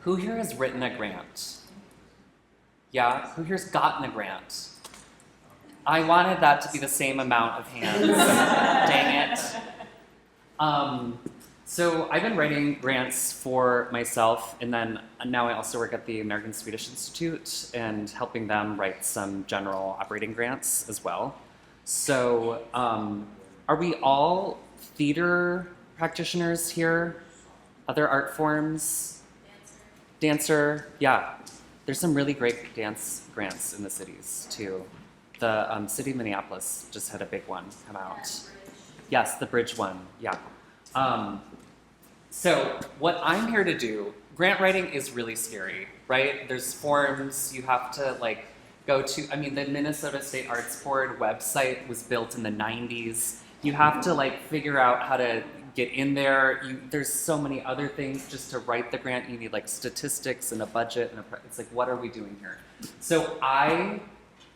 Who here has written a grant? Yeah? Who here's gotten a grant? I wanted that to be the same amount of hands. Dang it. So I've been writing grants for myself, and then now I also work at the American Swedish Institute and helping them write some general operating grants as well. So are we all theater practitioners here? Other art forms? Dancer, yeah. There's some really great dance grants in the cities too. The city of Minneapolis just had a big one come out. Yes, the bridge one, yeah. So what I'm here to do, grant writing is really scary, right? There's forms you have to like go to. I mean, the Minnesota State Arts Board website was built in the 90s. You have to like figure out how to get in there. There's so many other things just to write the grant. You need like statistics and a budget and it's like, what are we doing here? So I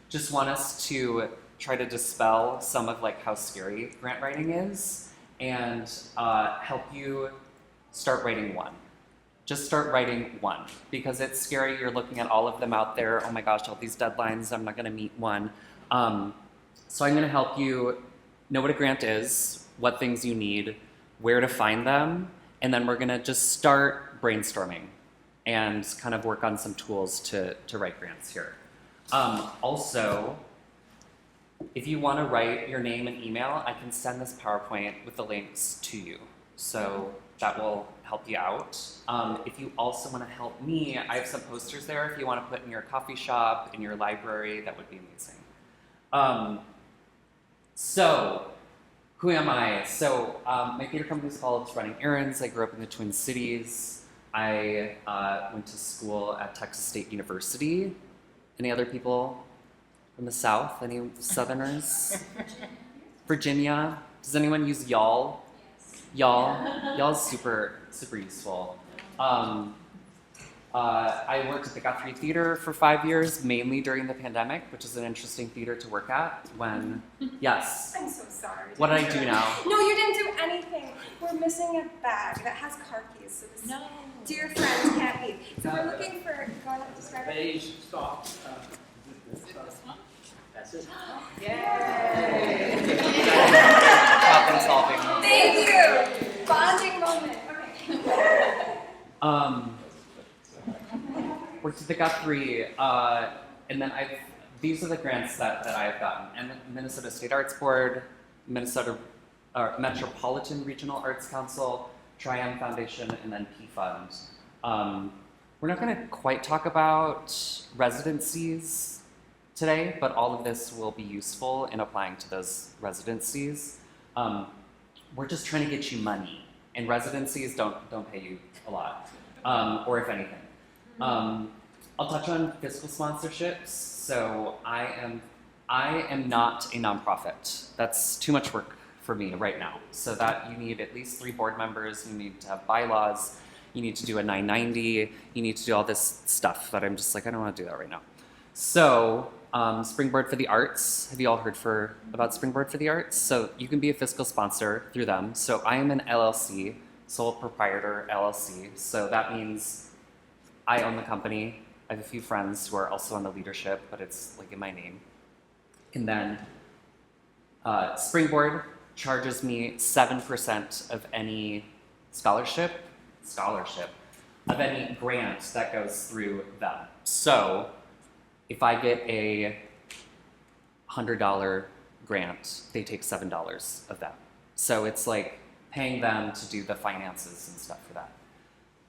just want us to try to dispel some of like how scary grant writing is and help you start writing one. Just start writing one because it's scary. You're looking at all of them out there. Oh my gosh, all these deadlines. I'm not going to meet one. So I'm going to help you know what a grant is, what things you need, where to find them, and then we're going to just start brainstorming and kind of work on some tools to write grants here. Also, if you want to write your name and email, I can send this PowerPoint with the links to you. So that will help you out. If you also want to help me, I have some posters there if you want to put in your coffee shop, in your library, that would be amazing. So, who am I? So, my theater company is called Running Errands. I grew up in the Twin Cities. I went to school at Texas State University. Any other people from the South? Any Southerners? Virginia? Does anyone use y'all? Y'all? Y'all's super useful. I worked at the Guthrie Theater for 5 years, mainly during the pandemic, which is an interesting theater to work at when, yes. I'm so sorry. What did I do now? No, you didn't do anything. We're missing a bag that has car keys, so this dear friend can't eat. So we're looking for, go on, describe it. Beige soft. This one? That's it. Yay! Problem solving. Thank you! Bonding moment. Okay. Worked at the Guthrie, and then these are the grants that I've gotten. And Minnesota State Arts Board, Minnesota Metropolitan Regional Arts Council, Triumph Foundation, and then P Fund. We're not going to quite talk about residencies today, but all of this will be useful in applying to those residencies. We're just trying to get you money, and residencies don't pay you a lot, or if anything. I'll touch on fiscal sponsorships. So I am not a nonprofit. That's too much work for me right now. So that you need at least 3 board members, you need to have bylaws, you need to do a 990, you need to do all this stuff that I'm just like, I don't want to do that right now. So Springboard for the Arts, have you all heard about Springboard for the Arts? So you can be a fiscal sponsor through them. So I am an LLC, sole proprietor LLC. So that means I own the company. I have a few friends who are also on the leadership, but it's like in my name. And then Springboard charges me 7% of any scholarship, of any grant that goes through them. So if I get a $100 grant, they take $7 of that. So it's like paying them to do the finances and stuff for that.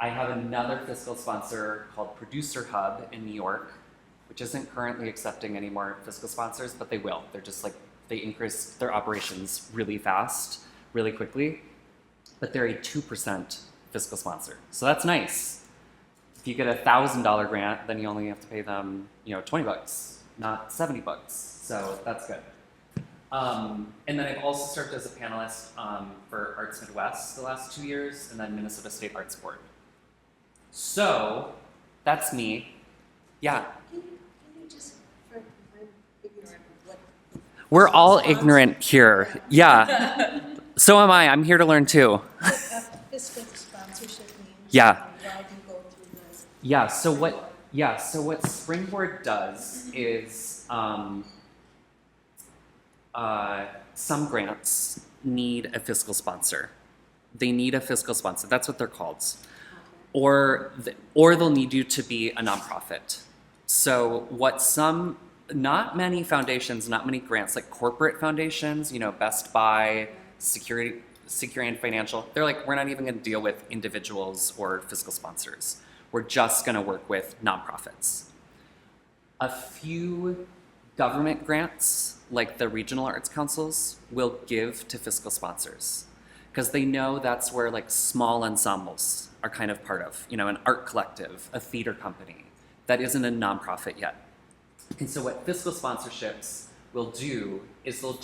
I have another fiscal sponsor called Producer Hub in New York, which isn't currently accepting any more fiscal sponsors, but they will. They're just like, they increase their operations really fast, really quickly, but they're a 2% fiscal sponsor. So that's nice. If you get a $1,000 grant, then you only have to pay them, $20, not $70. So that's good. And then I've also served as a panelist for Arts Midwest the last 2 years, and then Minnesota State Arts Board. So, that's me. Yeah. Can you just, I'm ignorant of what... We're all ignorant here. Yeah. So am I. I'm here to learn too. Fiscal sponsorship means? Yeah. Why do you go through So what Springboard does is some grants need a fiscal sponsor. They need a fiscal sponsor. That's what they're called. Or they'll need you to be a nonprofit. So not many foundations, not many grants, like corporate foundations, Best Buy, Security and Financial, they're like, we're not even going to deal with individuals or fiscal sponsors. We're just going to work with nonprofits. A few government grants, like the regional arts councils, will give to fiscal sponsors because they know that's where like small ensembles are kind of part of, an art collective, a theater company that isn't a nonprofit yet. And so what fiscal sponsorships will do is they'll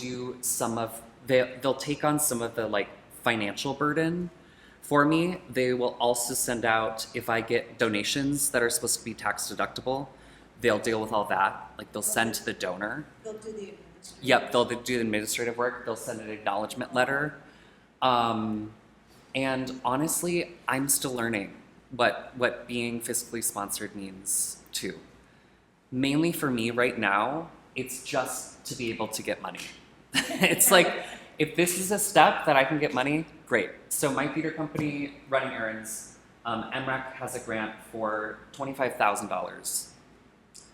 take on some of the like financial burden for me. They will also send out, if I get donations that are supposed to be tax deductible, they'll deal with all that. Like they'll send to the donor. They'll do the administrative. Yep, they'll do the administrative work. They'll send an acknowledgement letter. And honestly, I'm still learning what being fiscally sponsored means too. Mainly for me right now, it's just to be able to get money. It's like, if this is a step that I can get money, great. So my theater company, Running Errands, MRAC has a grant for $25,000.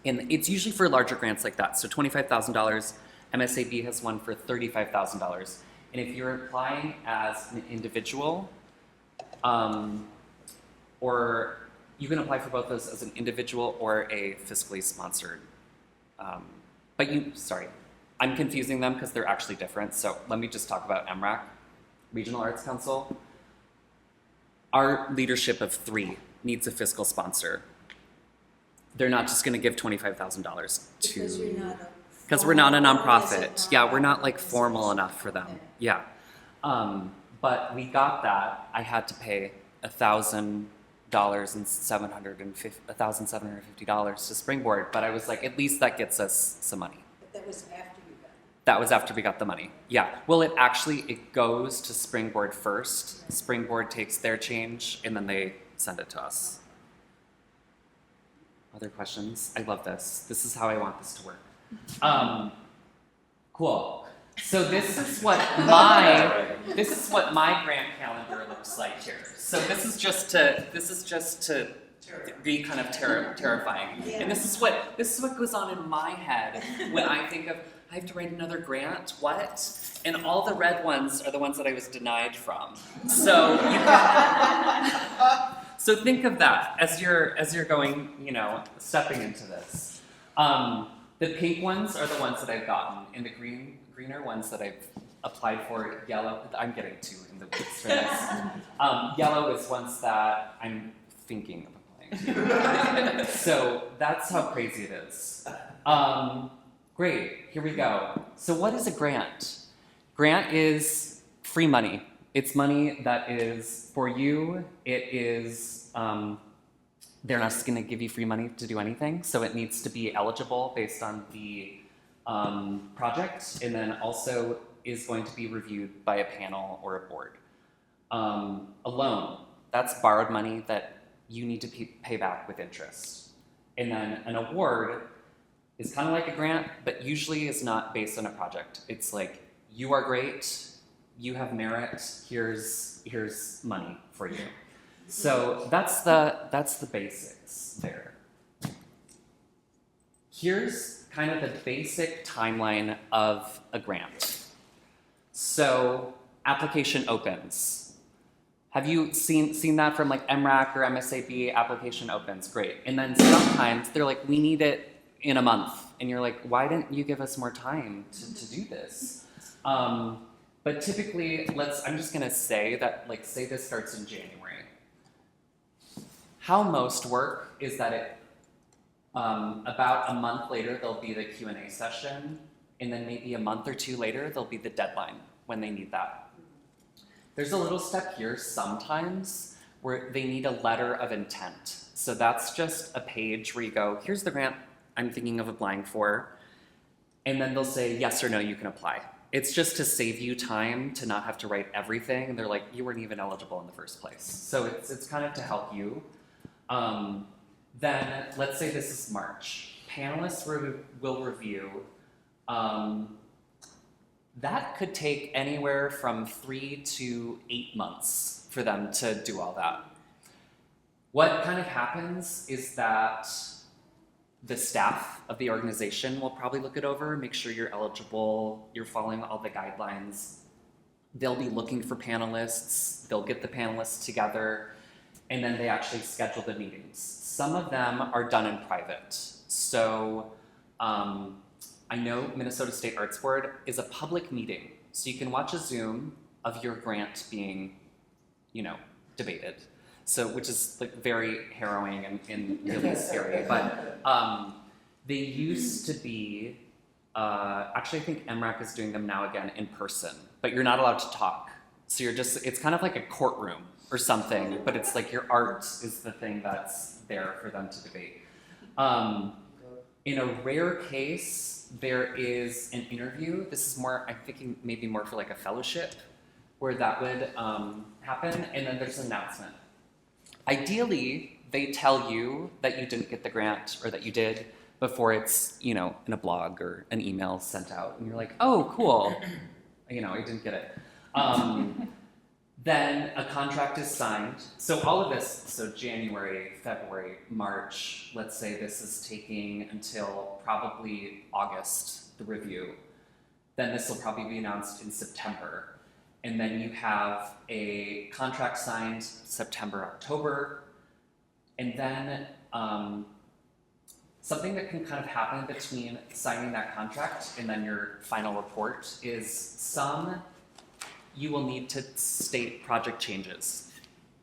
And it's usually for larger grants like that. So $25,000, MSAB has one for $35,000. And if you're applying as an individual, or you can apply for both those as an individual or a fiscally sponsored. I'm confusing them because they're actually different. So let me just talk about MRAC, Regional Arts Council. Our leadership of 3 needs a fiscal sponsor. They're not just going to give $25,000 to. Because we're not a nonprofit. Yeah, we're not like formal enough for them. Yeah. But we got that. I had to pay $1,750 to Springboard, but I was like, at least that gets us some money. But that was after you got it. That was after we got the money. Yeah. Well, it goes to Springboard first. Springboard takes their change and then they send it to us. Other questions? I love this. This is how I want this to work. Cool. So this is what my grant calendar looks like here. So this is just to be kind of terrifying. Yeah. And this is what goes on in my head when I think of I have to write another grant. What? And all the red ones are the ones that I was denied from. So so think of that as you're going, stepping into this. The pink ones are the ones that I've gotten, and the greener ones that I've applied for. Yellow, I'm getting 2 in the weeks for this. Yellow is ones that I'm thinking of applying to. So that's how crazy it is. Great, here we go. So what is a grant? Grant is free money. It's money that is for you. It is, they're not just gonna give you free money to do anything. So it needs to be eligible based on the project, and then also is going to be reviewed by a panel or a board. A loan, that's borrowed money that you need to pay back with interest. And then an award is kind of like a grant, but usually is not based on a project. It's like, you are great, you have merit, here's money for you. So that's the basics there. Here's kind of the basic timeline of a grant. So application opens. Have you seen that from like MRAC or MSAB? Application opens, great. And then sometimes they're like, we need it in a month. And you're like, why didn't you give us more time to do this? But typically, I'm just gonna say that, like, say this starts in January. How most work is that about a month later, there'll be the Q&A session, and then maybe a month or 2 later, there'll be the deadline when they need that. There's a little step here sometimes where they need a letter of intent. So that's just a page where you go, here's the grant I'm thinking of applying for, and then they'll say yes or no, you can apply. It's just to save you time to not have to write everything. And they're like, you weren't even eligible in the first place. So it's kind of to help you. Then let's say this is March. Panelists will review. That could take anywhere from 3 to 8 months for them to do all that. What kind of happens is that the staff of the organization will probably look it over, make sure you're eligible, you're following all the guidelines. They'll be looking for panelists, they'll get the panelists together, and then they actually schedule the meetings. Some of them are done in private. So I know Minnesota State Arts Board is a public meeting. So you can watch a Zoom of your grant being, debated. So, which is like very harrowing and really scary. But they used to be, actually I think MRAC is doing them now again in person, but you're not allowed to talk. So it's kind of like a courtroom or something, but it's like your art is the thing that's there for them to debate. In a rare case, there is an interview. This is more, I'm thinking maybe more for like a fellowship where that would happen, and then there's an announcement. Ideally, they tell you that you didn't get the grant or that you did before it's, in a blog or an email sent out. And you're like, oh, cool. I didn't get it. Then a contract is signed. So all of this, so January, February, March, let's say this is taking until probably August, the review. Then this will probably be announced in September. And then you have a contract signed September, October. And then something that can kind of happen between signing that contract and then your final report is you will need to state project changes.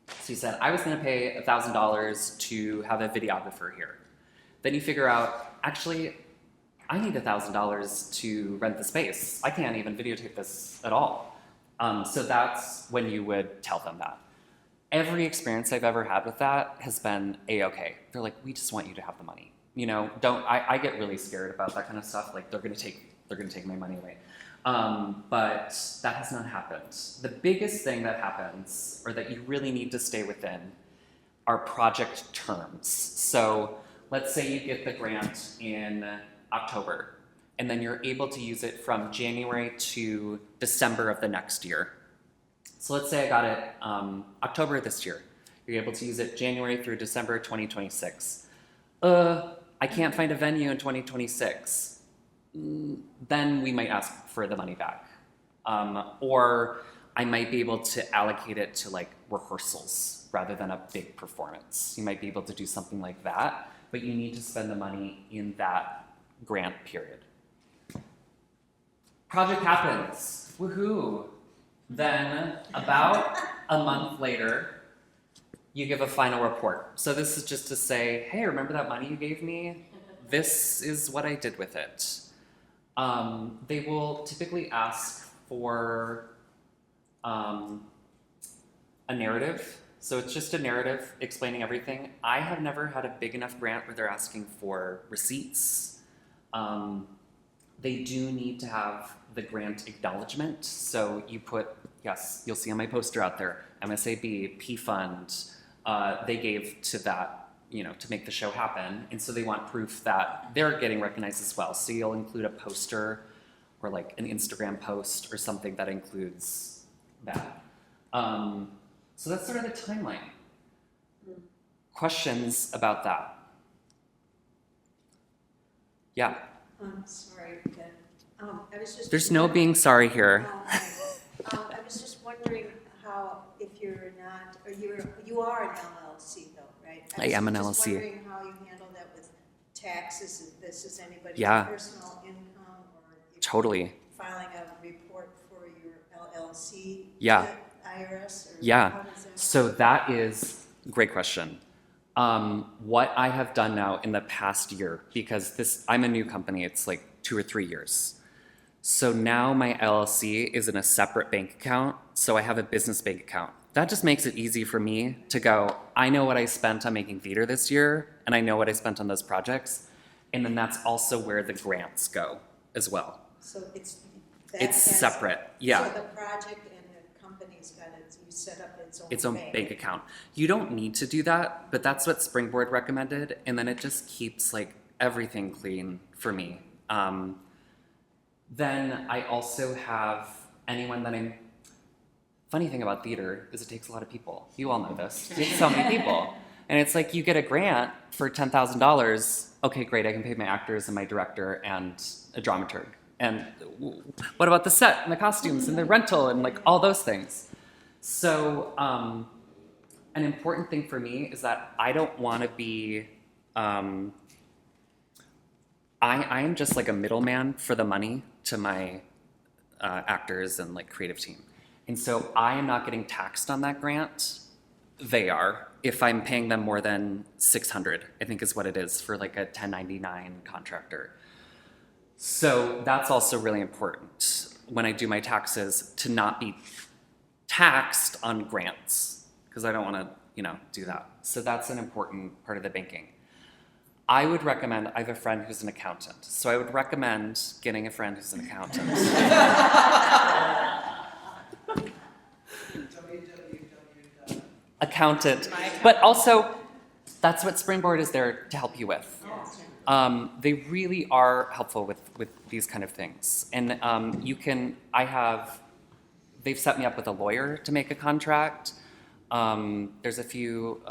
So you said, I was gonna pay $1,000 to have a videographer here. Then you figure out, actually, I need $1,000 to rent the space. I can't even videotape this at all. So that's when you would tell them that. Every experience I've ever had with that has been A-okay. They're like, we just want you to have the money. I get really scared about that kind of stuff. Like they're gonna take my money away. But that has not happened. The biggest thing that happens, or that you really need to stay within, are project terms. So let's say you get the grant in October, and then you're able to use it from January to December of the next year. So let's say I got it October this year. You're able to use it January through December 2026. I can't find a venue in 2026. Then we might ask for the money back. Or I might be able to allocate it to like rehearsals rather than a big performance. You might be able to do something like that, but you need to spend the money in that grant period. Project happens, woohoo. Then about a month later, you give a final report. So this is just to say, hey, remember that money you gave me? This is what I did with it. They will typically ask for a narrative. So it's just a narrative explaining everything. I have never had a big enough grant where they're asking for receipts. They do need to have the grant acknowledgement. So you put, yes, you'll see on my poster out there, MSAB, P Fund, they gave to that, to make the show happen. And so they want proof that they're getting recognized as well. So you'll include a poster or like an Instagram post or something that includes that. So that's sort of the timeline. Questions about that? Yeah. Sorry, Ken. I was just. There's no being sorry here. I was just wondering how, if you're not, or you are an LLC though, right? I am an was just LLC. wondering how you handle that with taxes. Is this anybody's Yeah. personal income, or if Totally. you're filing a report for your LLC? Yeah. to IRS? Or Yeah. how does that- So that is a great question. What I have done now in the past year, because I'm a new company, it's like 2 or 3 years. So now my LLC is in a separate bank account, so I have a business bank account. That just makes it easy for me to go, I know what I spent on making theater this year, and I know what I spent on those projects, and then that's also where the grants go as well. So it's. It's separate, yeah. So the project and the company's got to, you set up its own bank account. You don't need to do that, but that's what Springboard recommended, and then it just keeps like everything clean for me. Then I also have anyone that I'm. Funny thing about theater is it takes a lot of people. You all know this. It takes so many people, and it's like you get a grant for $10,000. Okay, great. I can pay my actors and my director and a dramaturg. And what about the set and the costumes and the rental and like all those things? So an important thing for me is that I don't want to be, I am just like a middleman for the money to my actors and like creative team. And so I am not getting taxed on that grant. They are, if I'm paying them more than $600, I think is what it is for like a 1099 contractor. So that's also really important when I do my taxes to not be taxed on grants because I don't want to, do that. So that's an important part of the banking. I would recommend, I have a friend who's an accountant. So I would recommend getting a friend who's an accountant. Accountant. But also, that's what Springboard is there to help you with. They really are helpful with these kind of things. And they've set me up with a lawyer to make a contract. There's a few,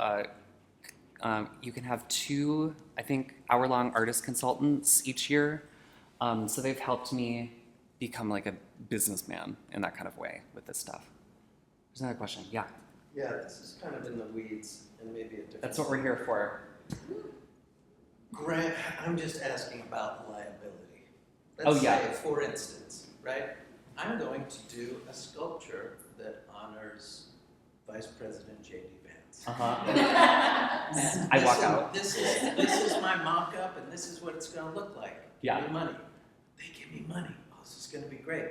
you can have 2, I think, hour-long artist consultants each year. So they've helped me become like a businessman in that kind of way with this stuff. There's another question, yeah. Yeah, this is kind of in the weeds and maybe a different. That's what we're here for. Grant, I'm just asking about liability. Oh, Let's yeah. say, for instance, right? I'm going to do a sculpture that honors Vice President J.D. Vance. Uh-huh. I walk out. This is my mock-up, and this is what it's going to look like. Yeah. Give me money. They give me money. Oh, this is going to be great.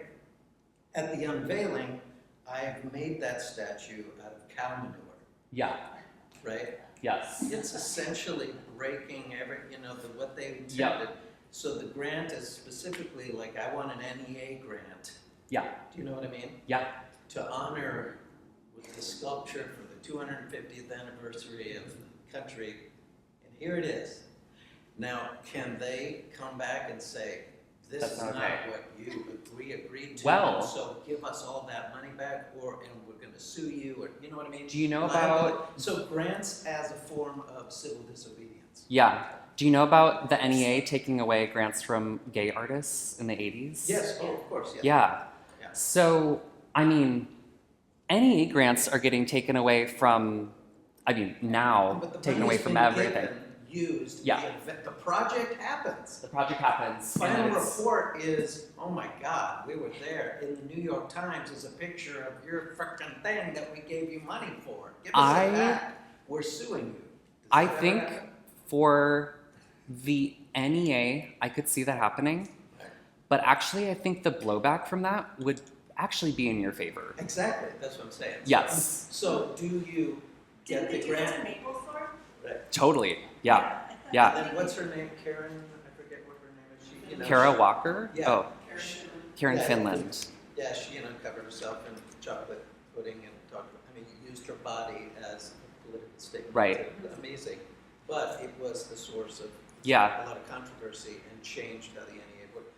At the unveiling, I've made that statue out of cow manure, Yeah, right? yes. It's essentially breaking what they intended. Yep. So the grant is specifically like, I want an NEA grant. Yeah, Do you know what I mean? yeah. To honor with the sculpture for the 250th anniversary of the country, and here it is. Now, can they come back and say, this That's is not not okay. what we agreed to, Well- so give us all that money back, and we're gonna sue you, or, you know what I mean? Do you know Liability. about, So grants as a form of civil disobedience. yeah, do you know about the NEA taking away grants from gay artists in the 80s? Yes, oh, of course, yes. Yeah. Yeah. So, NEA grants are getting taken away from, now, But the taken away money's from been everything. given, used, Yeah. the project happens. The project happens. and Final it's- report is, oh my God, we were there. In the New York Times is a picture of your frickin' thing that we gave you money for. Give us it back. We're suing you. Does I that ever think happen? for the NEA, I could see that happening. But actually, I think the blowback from that would actually be in your favor. Exactly, that's what I'm saying. Yes, So do you get Didn't they the do that to grant? Maple Store? Right. totally. Yeah, I thought yeah. And then what's her name? Karen? I forget what her name is. She, Kara Walker? Yeah. Oh, Karen Yeah, Finland. Yeah, she covered herself in chocolate pudding and used her body as a political statement. Right. Amazing. But it was the source of Yeah, a lot of controversy and changed how the NEA worked.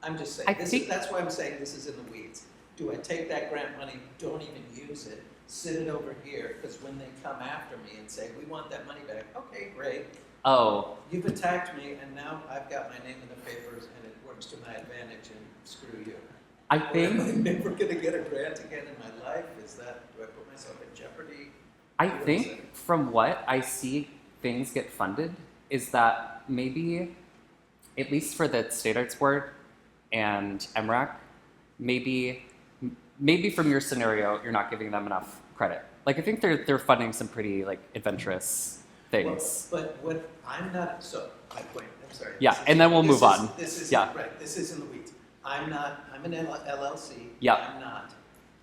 I'm just saying, I think- that's why I'm saying this is in the weeds. Do I take that grant money, don't even use it, sit it over here, because when they come after me and say, we want that money back, okay, great. oh, You've attacked me, and now I've got my name in the papers, and it works to my advantage, and screw you. I Am I think, never gonna get a grant again in my life? Do I put myself in jeopardy? I What is think it? from what I see things get funded is that maybe, at least for the State Arts Board and MRAC, maybe from your scenario, you're not giving them enough credit. Like, I think they're funding some pretty, like, adventurous things. Well, but what I'm not, so, my point, I'm sorry. Yeah, and then we'll move on. This is, Yeah. right, this is in the weeds. I'm an LLC. Yeah. I'm not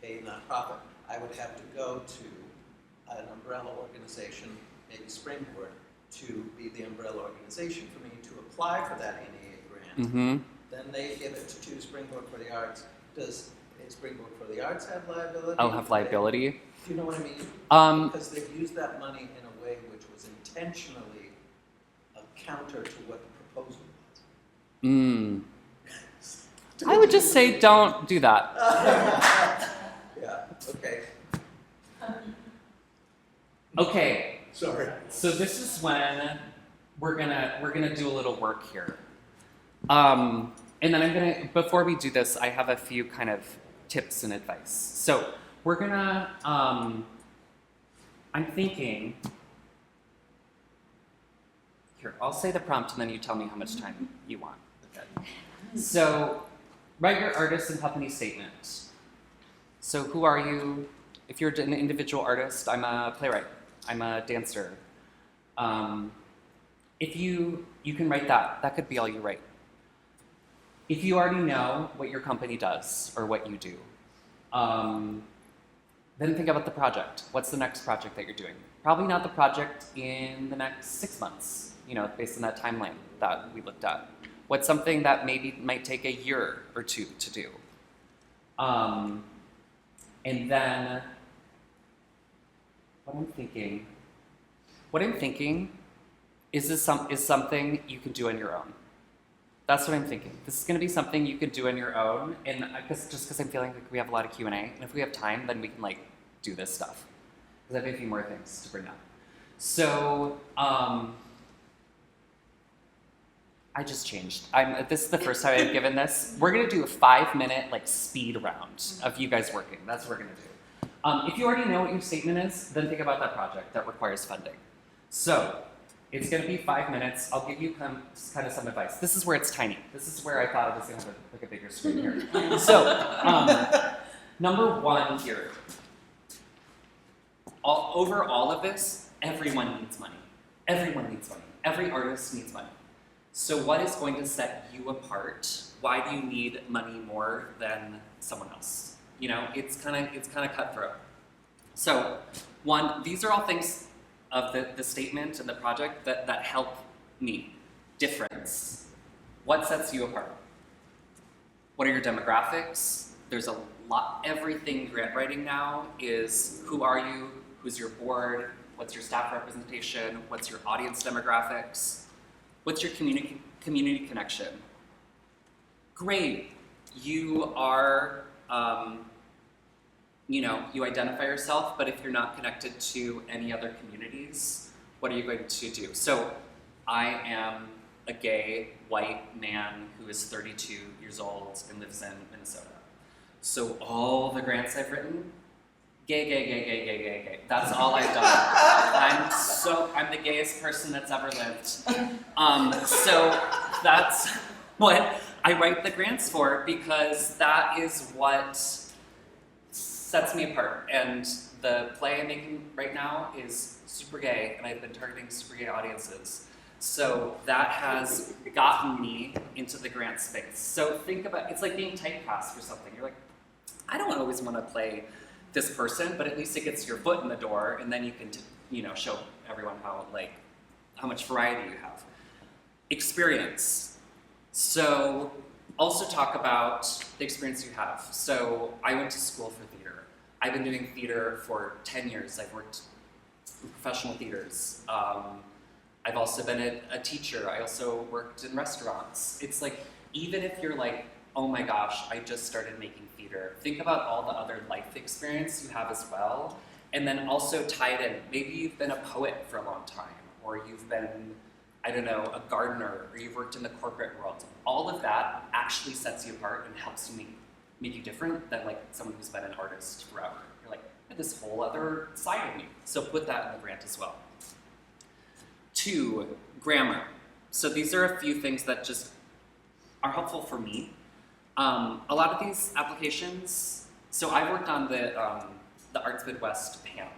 a nonprofit. I would have to go to an umbrella organization, maybe Springboard, to be the umbrella organization for me to apply for that NEA grant. Mm-hmm. Then they give it to Springboard for the Arts. Does Okay, Springboard for the Arts have liability? I'll have liability. Do you know what I mean? Um, Because they've used that money in a way which was intentionally a counter to what the proposal was. I would just say don't do that. Yeah, okay. Okay, Sorry. so this is when we're gonna do a little work here. And then before we do this, I have a few kind of tips and advice. So we're gonna, I'm thinking, here, I'll say the prompt and then you tell me how much time you want. Okay. So write your artist and company statement. So who are you? If you're an individual artist, I'm a playwright. I'm a dancer. If you can write that. That could be all you write. If you already know what your company does or what you do, then think about the project. What's the next project that you're doing? Probably not the project in the next 6 months, based on that timeline that we looked at. What's something that maybe might take a year or two to do? And then what I'm thinking is something you can do on your own. That's what I'm thinking. This is going to be something you could do on your own, and just because I'm feeling like we have a lot of Q&A, and if we have time, then we can do this stuff. Because I have a few more things to bring up. So I just changed. This is the first time I've given this. We're going to do a 5-minute speed round of you guys working. That's what we're going to do. If you already know what your statement is, then think about that project that requires funding. So it's going to be 5 minutes. I'll give you kind of some advice. This is where it's tiny. This is where I thought I was going to have a bigger screen here. So, number one here. Over all of this, everyone needs money. Everyone needs money. Every artist needs money. So what is going to set you apart? Why do you need money more than someone else? It's kind of cutthroat. So, one, these are all things of the statement and the project that help me. Difference. What sets you apart? What are your demographics? There's a lot. Everything grant writing now is who are you? Who's your board? What's your staff representation? What's your audience demographics? What's your community connection? Great. You are, you identify yourself, but if you're not connected to any other communities, what are you going to do? So I am a gay white man who is 32 years old and lives in Minnesota. So all the grants I've written, gay. That's all I've done. I'm the gayest person that's ever lived. So that's what I write the grants for, because that is what sets me apart. And the play I'm making right now is super gay, and I've been targeting super gay audiences. So that has gotten me into the grant space. So think about, it's like being typecast for something. You're like, I don't always want to play this person, but at least it gets your foot in the door, and then you can, show everyone how much variety you have. Experience. So also talk about the experience you have. So I went to school for theater. I've been doing theater for 10 years. I've worked in professional theaters. I've also been a teacher. I also worked in restaurants. It's even if you're oh my gosh, I just started making theater, think about all the other life experience you have as well, and then also tie it in. Maybe you've been a poet for a long time, or you've been, a gardener, or you've worked in the corporate world. All of that actually sets you apart and helps you make you different than someone who's been an artist forever. You're this whole other side of me. So put that in the grant as well. 2, grammar. So these are a few things that just are helpful for me. A lot of these applications, so I worked on the Arts Midwest panel,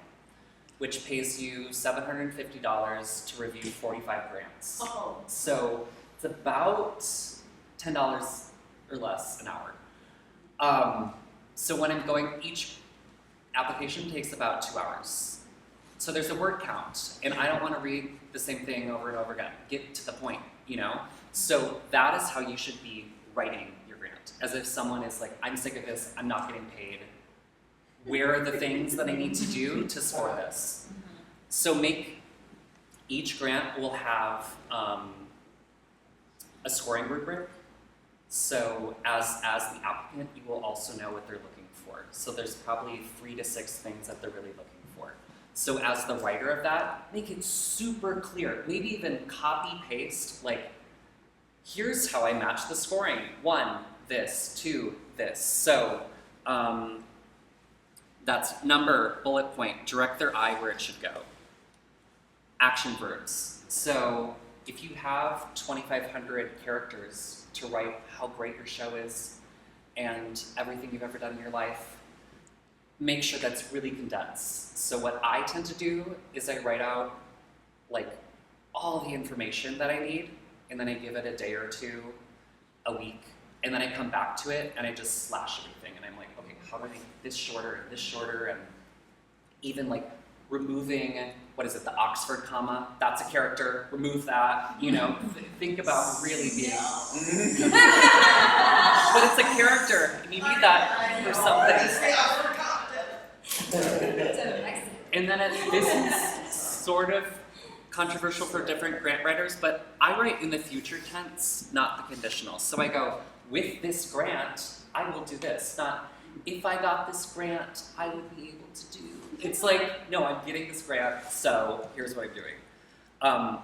which pays you $750 to review 45 grants. Oh. So it's about $10 or less an hour. So when I'm going, each application takes about 2 hours. So there's a word count, and I don't want to read the same thing over and over again. Get to the point, So that is how you should be writing your grants. grant, as if someone is like, I'm sick of this, I'm not getting paid. Where are the things that I need to do to score this? So each grant will have a scoring rubric. So as the applicant, you will also know what they're looking for. So there's probably 3 to 6 things that they're really looking for. So as the writer of that, make it super clear. Maybe even copy paste, like, here's how I match the scoring. 1, this, 2, this. So that's number, bullet point, direct their eye where it should go. Action verbs. So if you have 2,500 characters to write how great your show is and everything you've ever done in your life, make sure that's really condensed. So what I tend to do is I write out like all the information that I need, and then I give it a day or two, a week, and then I come back to it and I just slash everything, and I'm like, okay, how do I make this shorter, and even like removing, what is it, the Oxford comma, that's a character, remove that, you know, think about really being, but it's a character, and you need that for something. And then this is sort of controversial for different grant writers, but I write in the future tense, not the conditional. So I go, with this grant, I will do this, not if I got this grant, I would be able to do. It's like, no, I'm getting this grant, so here's what I'm doing.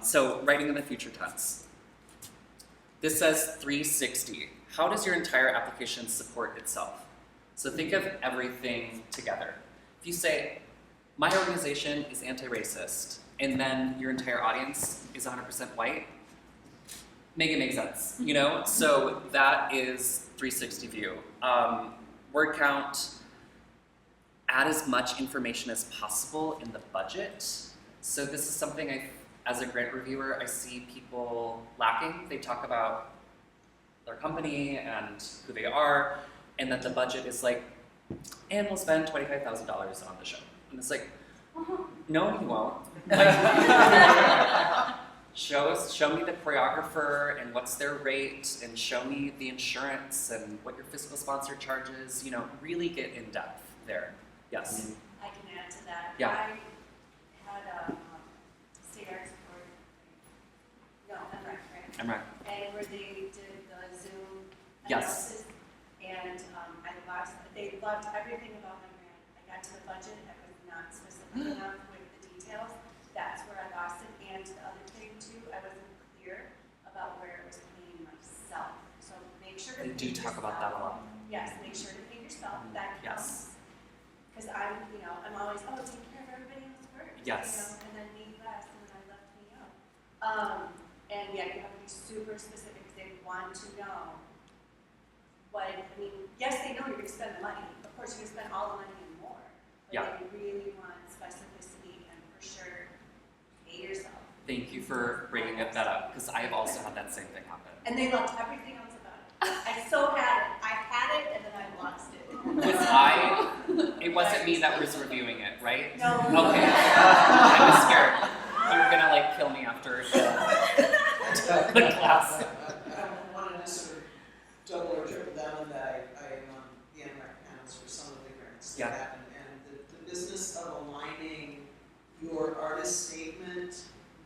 So writing in the future tense. This says 360. How does your entire application support itself? So think of everything together. If you say, my organization is anti-racist, and then your entire audience is 100% white, make it make sense, you know? So that is 360 view. Word count, add as much information as possible in the budget. So this is something as a grant reviewer, I see people lacking. They talk about their company and who they are, and that the budget is like, and we'll spend $25,000 on the show. And it's like, no, you won't. Like, show me the choreographer and what's their rate, and show me the insurance and what your fiscal sponsor charges. You know, really get in depth there. Yes. I can add to that. Yeah. I had a state arts board. No, I'm right. I'm right. And where they did the Zoom Yes. analysis, and they loved everything about my grant. I got to the budget, I was not specific enough with the details. That's where I lost it. And the other thing too, I wasn't clear about where it was paying myself. So make sure to They do pay talk about that a yourself. lot. Yes, make sure to pay yourself. That counts. Yes. Because I'm always, take care of everybody else's work. Yes. And then me last, and then I left me out. And yeah, you have to be super specific because they want to know yes, they know you're going to spend the money. Of course, you're going to spend all the money and more. But Yeah. they really want specificity and for sure pay yourself. Thank you for bringing that up, because I have also had that same thing happen. And they loved everything else about it. I so had it. I had it and then I lost it. It wasn't me that was reviewing it, right? No. Okay. I was scared. You were gonna like kill me after the class. I wanted to sort of double or triple down on that. I am on the NREC panels for some of the grants that Yeah. happen, and the business of aligning your artist statement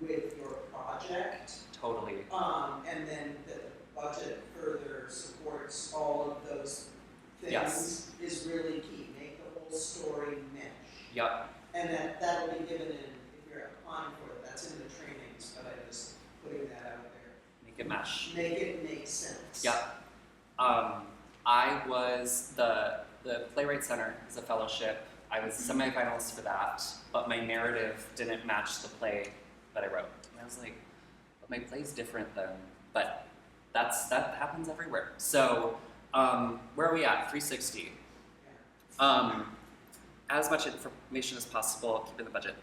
with your project, Totally. and then the budget further supports all of those things Yes. is really key. Make the whole story mesh. Yep. And that'll be given in, if you're applying for it, that's in the trainings, but I'm just putting that out there. Make it mesh. Make it make sense. Yep. I was the Playwright Center is a fellowship. I was semifinalist for that, but my narrative didn't match the play that I wrote. And I was like, but my play's different then. But that happens everywhere. So where are we at? 360. As much information as possible, keep in the budget.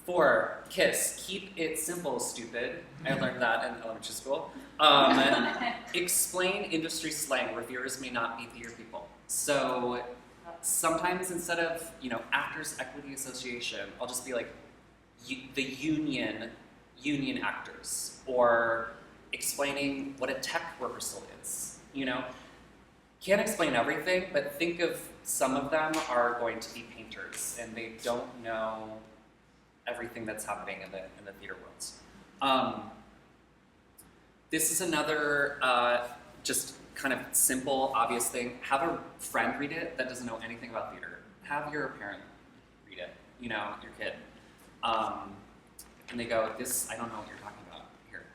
4, KISS, keep it simple, stupid. I learned that in elementary school. Explain industry slang. Reviewers may not be theater people. So sometimes instead of, Actors Equity Association, I'll just be like, the union actors, or explaining what a tech rehearsal is, can't explain everything, but think of some of them are going to be painters, and they don't know everything that's happening in the theater world. This is another just kind of simple, obvious thing. Have a friend read it that doesn't know anything about theater. Have your parent read it, you know, your kid. And they go, this, I don't know what you're talking about here.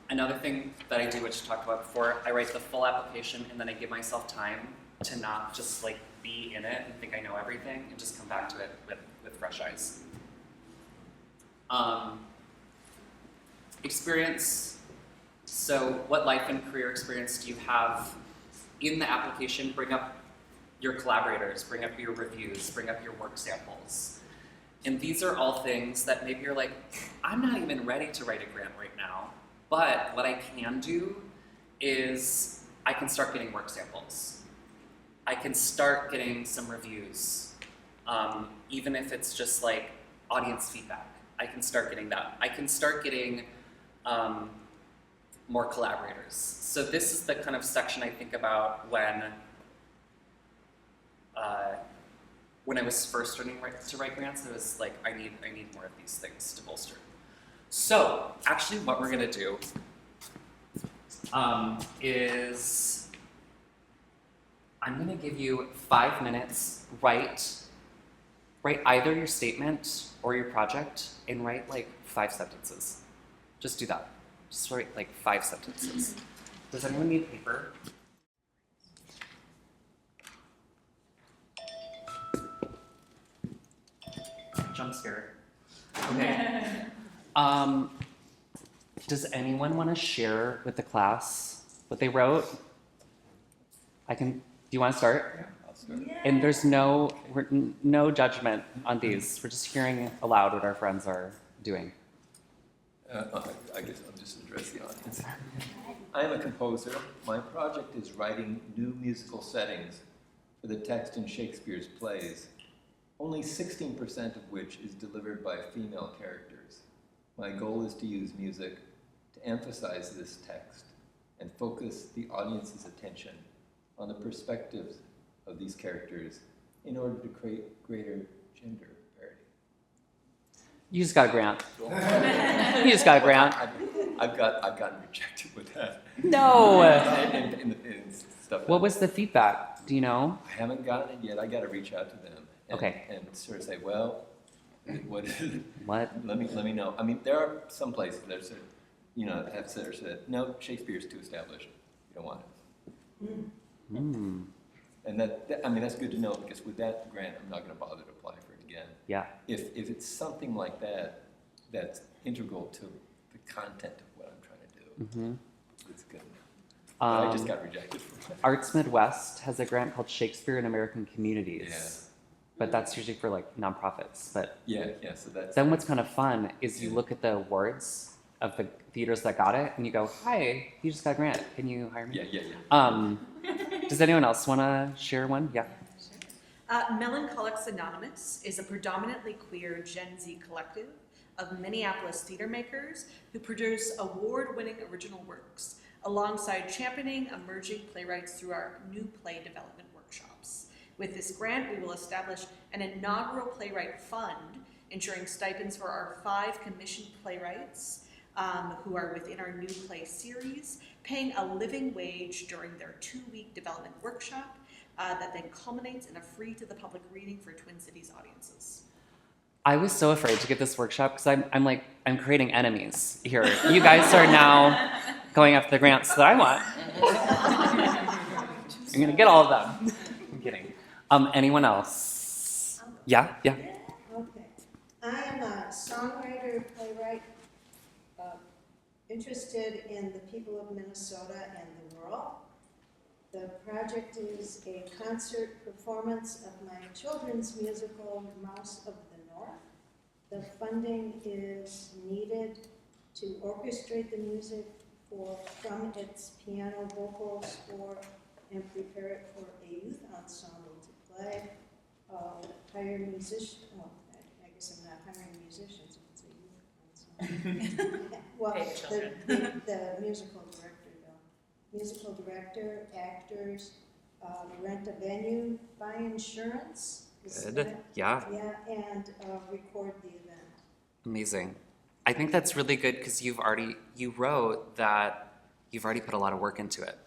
Another thing that I do, which I talked about before, I write the full application and then I give myself time to not just like be in it and think I know everything and just come back to it with fresh eyes. Experience. So what life and career experience do you have in the application? Bring up your collaborators, bring up your reviews, bring up your work samples. And these are all things that maybe you're like, I'm not even ready to write a grant right now, but what I can do is I can start getting work samples. I can start getting some reviews, even if it's just like audience feedback. I can start getting that. I can start getting more collaborators. So this is the kind of section I think about when I was first starting to write grants. It was like, I need more of these things to bolster. So actually what we're gonna do is I'm gonna give you 5 minutes, write either your statement or your project and write like 5 sentences. Just do that. Just write like 5 sentences. Does anyone need paper? Jump scare. Okay. Does anyone want to share with the class what they wrote? Do you want to start? Yeah, I'll start. And there's no judgment on these. We're just hearing aloud what our friends are doing. I guess I'll just address the audience. I am a composer. My project is writing new musical settings for the text in Shakespeare's plays, only 16% of which is delivered by female characters. My goal is to use music to emphasize this text and focus the audience's attention on the perspectives of these characters in order to create greater gender parity. You just got a grant. You just got a grant. I've gotten rejected with that. No. And stuff. What was the feedback? Do you know? I haven't gotten it yet. I got to reach out to them. Okay. And sort of say, well, what? What? Let me know. I mean, there are some places that have said, have said, no, Shakespeare's too established. You don't want it. Mm. And that's good to know, because with that grant, I'm not going to bother to apply for it again. Yeah. If it's something like that, that's integral to the content of what I'm trying to do, Mm-hmm. it's good. But I just got rejected from it. Arts Midwest has a grant called Shakespeare in American Communities. Yeah. But that's usually for like nonprofits. But Yeah, so that's... then what's kind of fun is you look at the awards of the theaters that got it and you go, hi, you just got a grant. Can you hire me? Yeah. Does anyone else want to share one? Yeah. Melancholics Anonymous is a predominantly queer Gen Z collective of Minneapolis theater makers who produce award-winning original works alongside championing emerging playwrights through our new play development workshops. With this grant, we will establish an inaugural playwright fund, ensuring stipends for our 5 commissioned playwrights who are within our new play series, paying a living wage during their 2-week development workshop that then culminates in a free to the public reading for Twin Cities audiences. I was so afraid to give this workshop because I'm creating enemies here. You guys are now going after the grants that I want. I'm gonna get all of them. I'm kidding. Anyone else? Yeah. Okay. I am a songwriter, playwright, interested in the people of Minnesota and the world. The project is a concert performance of my children's musical, Mouse of the North. The funding is needed to orchestrate the music from its piano vocal score and prepare it for a youth ensemble to play. Hire musicians. I guess I'm not hiring musicians if it's a youth ensemble. Well, the musical director, though. Musical director, actors, rent a venue, buy insurance. Isn't Good. that- Yeah. Yeah, and record the event. Amazing. I think that's really good because you wrote that you've already put a lot of work into it.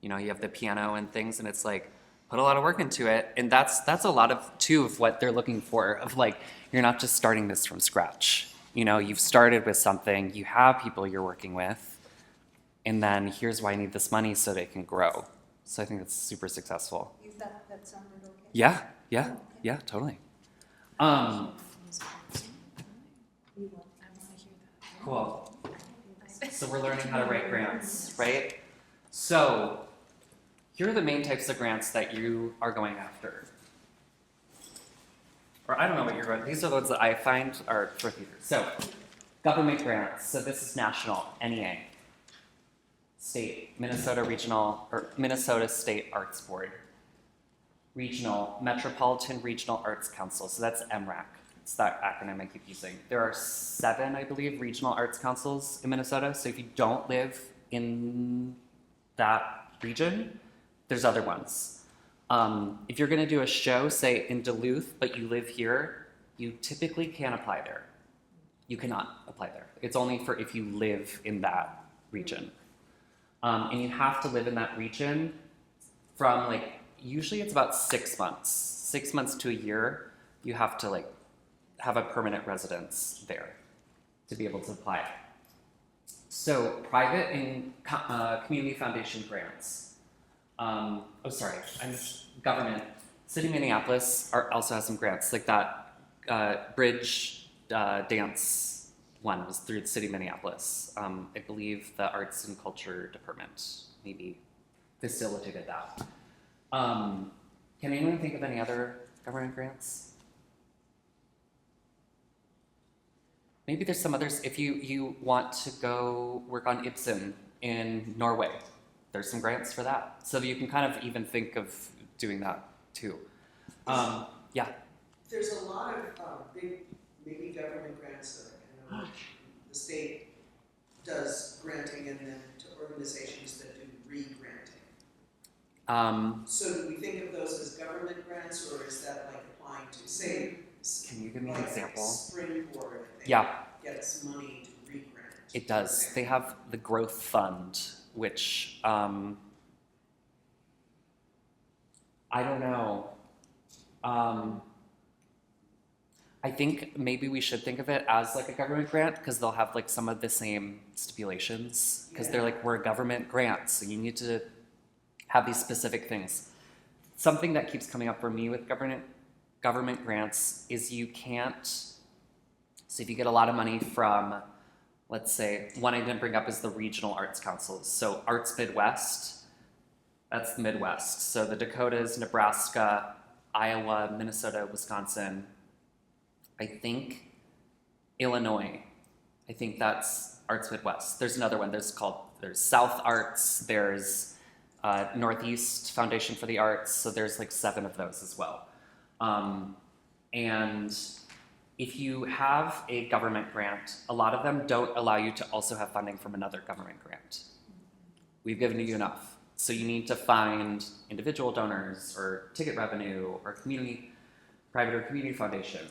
You know, you have the piano and things, and it's like, put a lot of work into it. And that's a lot of, too, of what they're looking for, of like, you're not just starting this from scratch. You know, you've started with something, you have people you're working with, and then here's why I need this money so they can grow. So I think that's super successful. You thought that sounded okay? Yeah, totally. You want- Cool. So we're learning how to write grants, right? So here are the main types of grants that you are going after. Or I don't know what you're going. These are the ones that I find are for theater. So government grants. So this is national, NEA. State, Minnesota Regional or Minnesota State Arts Board. Regional, Metropolitan Regional Arts Council. So that's MRAC. It's that acronym I keep using. There are 7, I believe, regional arts councils in Minnesota. So if you don't live in that region, there's other ones. If you're going to do a show, say in Duluth, but you live here, you typically can't apply there. You cannot apply there. It's only for if you live in that region. And you have to live in that region from like, usually it's about 6 months. 6 months to a year, you have to like have a permanent residence there to be able to apply. So private and community foundation grants. Government. City of Minneapolis also has some grants, like that bridge dance one was through the City of Minneapolis. I believe the Arts and Culture Department maybe facilitated that. Can anyone think of any other government grants? Maybe there's some others. If you want to go work on Ibsen in Norway, there's some grants for that. So you can kind of even think of doing that too. Yeah. There's a lot of big, maybe government grants that I know the state does granting and then to organizations that do re-granting. Can So do we think of those as government grants, or is that like applying to, say, you give me an like example? Springboard, I think, Yeah, gets money to re-grant? it does. They have the Growth Fund, which I don't know. I think maybe we should think of it as like a government grant because they'll have like some of the same stipulations because they're like, we're a government grant, so you need to have these specific things. Something that keeps coming up for me with government grants is you can't, so if you get a lot of money from, let's say, one I didn't bring up is the regional arts councils. So Arts Midwest, that's the Midwest. So the Dakotas, Nebraska, Iowa, Minnesota, Wisconsin, I think Illinois. I think that's Arts Midwest. There's another one. There's South Arts. There's Northeast Foundation for the Arts. So there's like 7 of those as well. And if you have a government grant, a lot of them don't allow you to also have funding from another government grant. We've given you enough. So you need to find individual donors or ticket revenue or private or community foundation.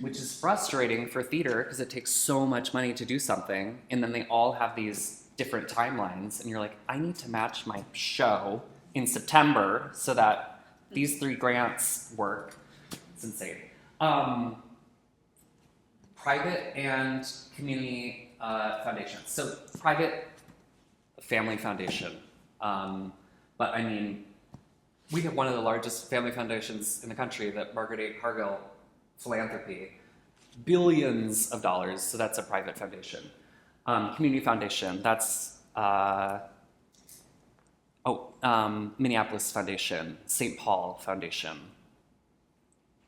Which is frustrating for theater because it takes so much money to do something, and then they all have these different timelines, and you're like, I need to match my show in September so that these 3 grants work. It's insane. Private and community foundations. So private family foundation, but I mean, we have one of the largest family foundations in the country, the Margaret A. Cargill Philanthropy, billions of dollars, so that's a private foundation. Community foundation, that's, Minneapolis Foundation, St. Paul Foundation.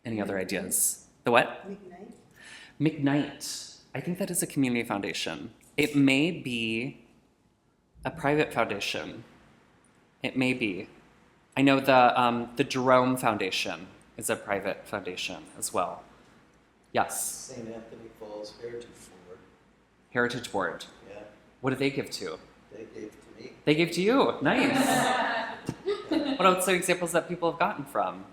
Any other ideas? The what? McKnight. I think that is a community foundation. It may be a private foundation. It may be. I know the Jerome Foundation is a private foundation as well. Yes. St. Anthony Falls Heritage Board. Heritage Board. Yeah, What do they give to? They gave to me. They gave to you. Nice. What are some examples that people have gotten from?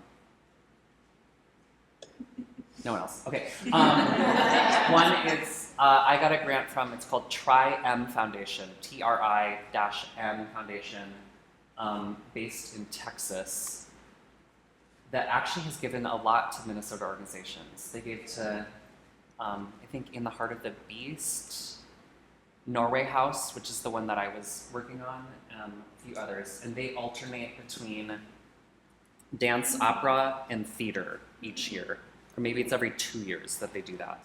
No one else. Okay. One is I got a grant from. It's called Tri-M Foundation. TRI-M Foundation, based in Texas. That actually has given a lot to Minnesota organizations. They gave to, I think, In the Heart of the Beast, Norway House, which is the one that I was working on, a few others. And they alternate between dance, opera, and theater each year. Or maybe it's every 2 years that they do that.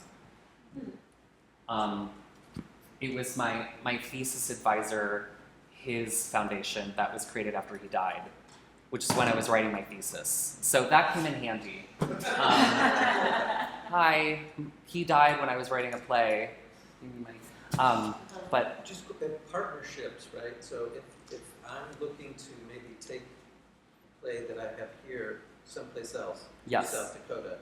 It was my thesis advisor, his foundation, that was created after he died, which is when I was writing my thesis. So that came in handy. Hi, he died when I was writing a play. But Just partnerships, right? So if I'm looking to maybe take a play that I have here someplace else, Yes. South Dakota,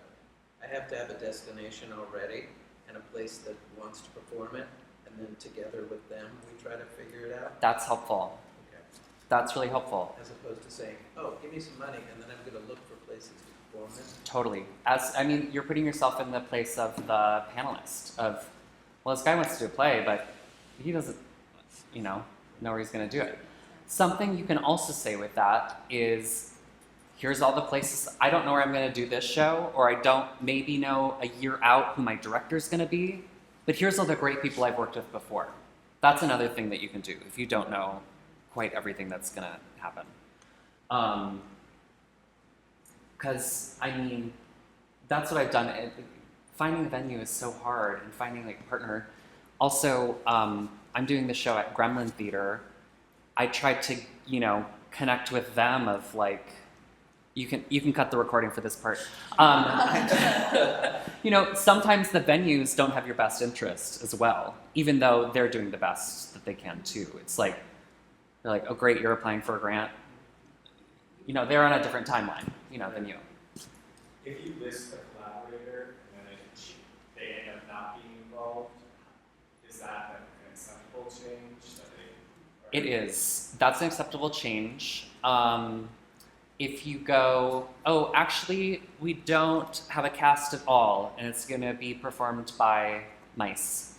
I have to have a destination already and a place that wants to perform it, and then together with them, we try to figure it out. that's helpful. Okay. That's really helpful. As opposed to saying, oh, give me some money, and then I'm going to look for places to perform it. Totally. You're putting yourself in the place of the panelist of, well, this guy wants to do a play, but he doesn't, know where he's going to do it. Something you can also say with that is, here's all the places, I don't know where I'm going to do this show, or I don't maybe know a year out who my director's going to be, but here's all the great people I've worked with before. That's another thing that you can do if you don't know quite everything that's going to happen. Because, that's what I've done. Finding a venue is so hard, and finding a partner. Also, I'm doing the show at Gremlin Theater. I tried to, connect with them of you can cut the recording for this part. Sometimes the venues don't have your best interest as well, even though they're doing the best that they can too. It's they're like, oh great, you're applying for a grant. They're on a different timeline, than you. If you list a collaborator and then they end up not being involved, is that an acceptable change? It is. That's an acceptable change. If you go, oh, actually, we don't have a cast at all, and it's going to be performed by mice.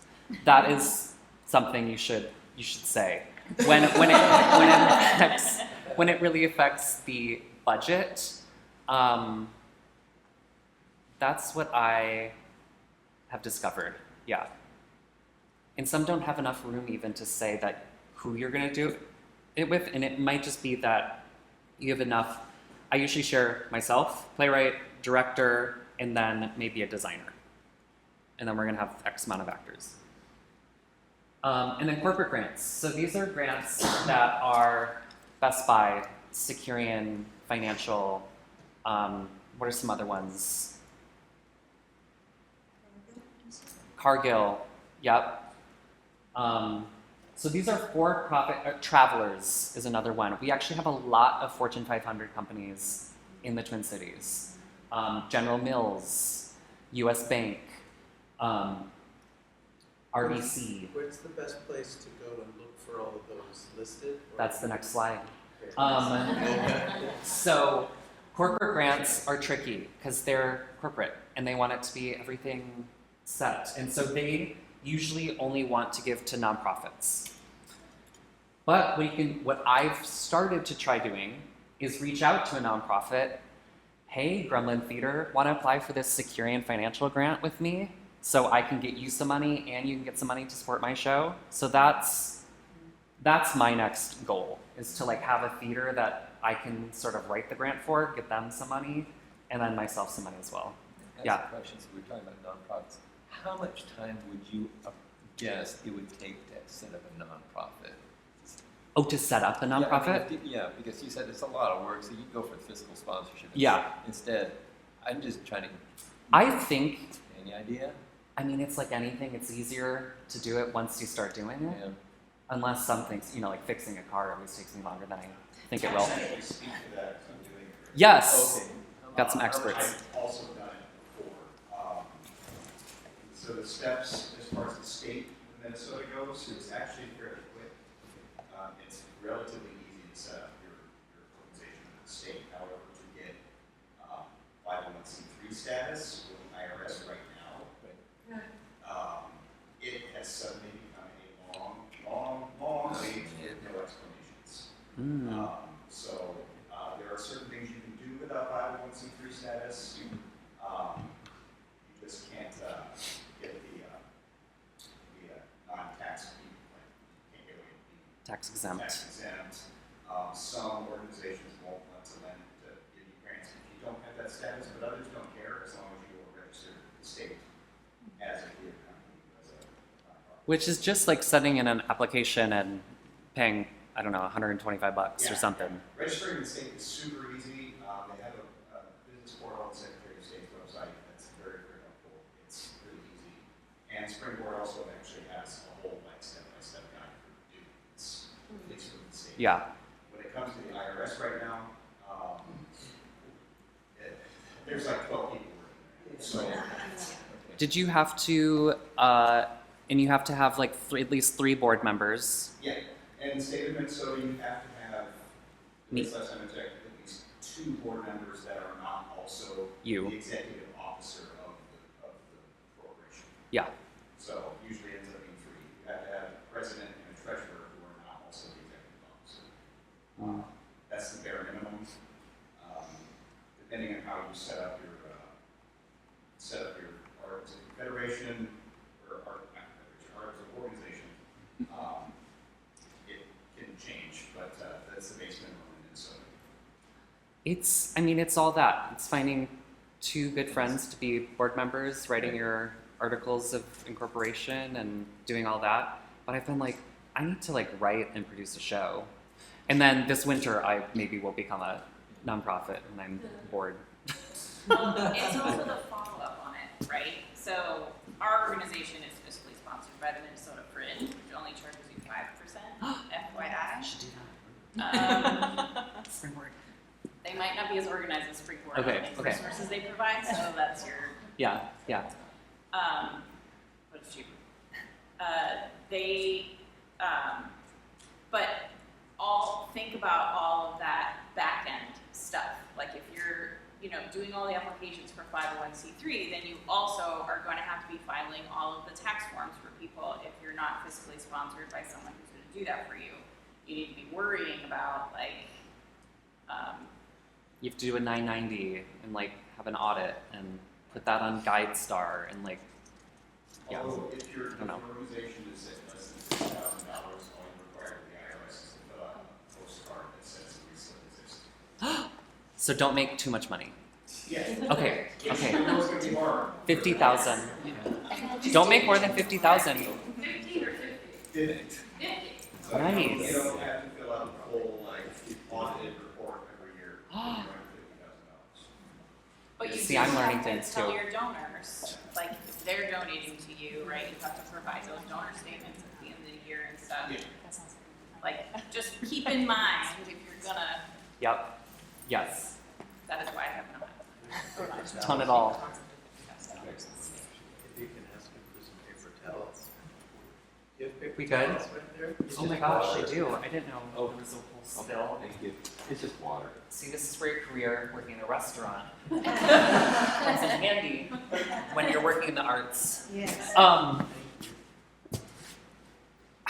That is something you should say when it really affects the budget. That's what I have discovered. Yeah. And some don't have enough room even to say that who you're going to do it with, and it might just be that you have enough. I usually share myself, playwright, director, and then maybe a designer. And then we're gonna have X amount of actors. And then corporate grants. So these are grants that are Best Buy, Securian, Financial, what are some other ones? Cargill, yep. So these are for-profit, Travelers is another one. We actually have a lot of Fortune 500 companies in the Twin Cities. General Mills, US Bank, RBC. Where's the best place to go and look for all of those listed? That's the next slide. Okay. So corporate grants are tricky because they're corporate and they want it to be everything set. And so they usually only want to give to nonprofits. But what I've started to try doing is reach out to a nonprofit. Hey, Gremlin Theater, want to apply for this Securian financial grant with me so I can get you some money and you can get some money to support my show? So that's my next goal, is to have a theater that I can sort of write the grant for, get them some money, and then myself some money as well. That's a question. So we're talking about nonprofits. How much time would you guess it would take to set up a nonprofit? Oh, to set up a nonprofit? Yeah, because you said it's a lot of work, so you go for fiscal sponsorship. Yeah. Instead, I'm just trying to. I think. Any idea? It's like anything. It's easier to do it once you start doing it. Yeah. Unless some things, like fixing a car always takes me longer than I think it will. Actually speak to that, so I'm doing it. Yes. Okay. Got some experts. I've also done it before. So the steps, as far as the state of Minnesota goes, it's actually fairly quick. It's relatively easy to set up your organization with the state. However, to get 501c3 status with the IRS right now, it has suddenly become a long wait with no explanations. So there are certain things you can do without 501c3 status. You just can't get the non-tax people. Can't get away with being Tax exempt. tax exempt. Some organizations won't want to lend to give you grants if you don't have that status, but others don't care as long as you are registered with the state as a theater company, as a nonprofit. Which is just like sending in an application and paying, I don't know, $125 or something. Registering in the state is super easy. They have a business portal on the Secretary of State's website that's very, very helpful. It's really easy. And Springboard also actually has a whole like step-by-step guide for doing this, at least from the state. Yeah. When it comes to the IRS right now, there's like 12 people working there. So, Did you have to, and you have to have like at least 3 board members? yeah. And in the state of Minnesota, you have to have, Neat. this last time I checked, at least 2 board members that are not also You. the executive officer of the corporation. Yeah. So usually it ends up being 3. You have to have a president and a treasurer who are not also the executive officer. That's the bare minimum. Depending on how you set up your arts of confederation or arts of organization, it can change, but that's the base minimum in Minnesota. It's all that. It's finding 2 good friends to be board members, writing your articles of incorporation and doing all that. But I've been like, I need to like write and produce a show. And then this winter, I maybe will become a nonprofit and I'm bored. It's also the follow-up on it, right? So our organization is fiscally sponsored by the Minnesota Fringe, which only charges you 5%, FYI. Should do that. Springboard. They might not be as organized as Springboard Okay, on the okay. resources they provide, so that's your, Yeah. what's cheaper? But think about all of that back-end stuff. Like if you're, doing all the applications for 501c3, then you also are going to have to be filing all of the tax forms for people if you're not fiscally sponsored by someone who's going to do that for you. You need to be worrying about You have to do a 990 and like have an audit and put that on GuideStar and like. Yeah. Although if your I don't know. organization is at less than $50,000, all you require with the IRS is to fill out a postcard that says we still exist. So don't make too much money. Yeah. Okay. Which Okay. I know it's gonna be hard. 50,000. Don't make more than 50,000. 15 or 50? 50. 50. So Nice. You don't have to fill out the whole audited report every year. You're $50,000. But you See, do I'm learning have to things tell too. your donors, like if they're donating to you, right? You have to provide those donor statements at the end of the year and stuff. Yeah. Like, just keep in mind if you're gonna. Yep. Yes. That is why I have not. Done it all. If you can ask him for some paper towels. You have paper We good? towels right there? Oh my gosh, I do. I didn't know there was a whole spill. Thank you. It's just water. See, this is where your career working in a restaurant comes in handy when you're working in the arts. Yes. How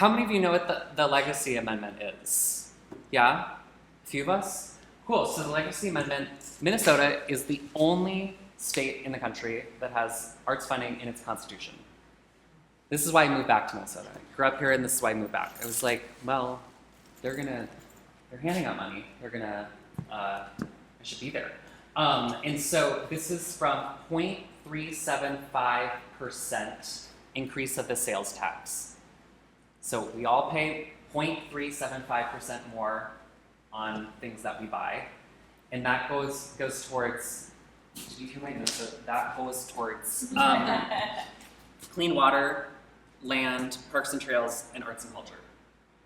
many of you know what the Legacy Amendment is? Yeah? A few of us? Cool. So the Legacy Amendment, Minnesota is the only state in the country that has arts funding in its constitution. This is why I moved back to Minnesota. I grew up here and this is why I moved back. I was like, well, they're handing out money. I should be there. And so this is from 0.375% increase of the sales tax. So we all pay 0.375% more on things that we buy. And that goes towards, did you hear my notes? So that goes towards clean water, land, parks and trails, and arts and culture.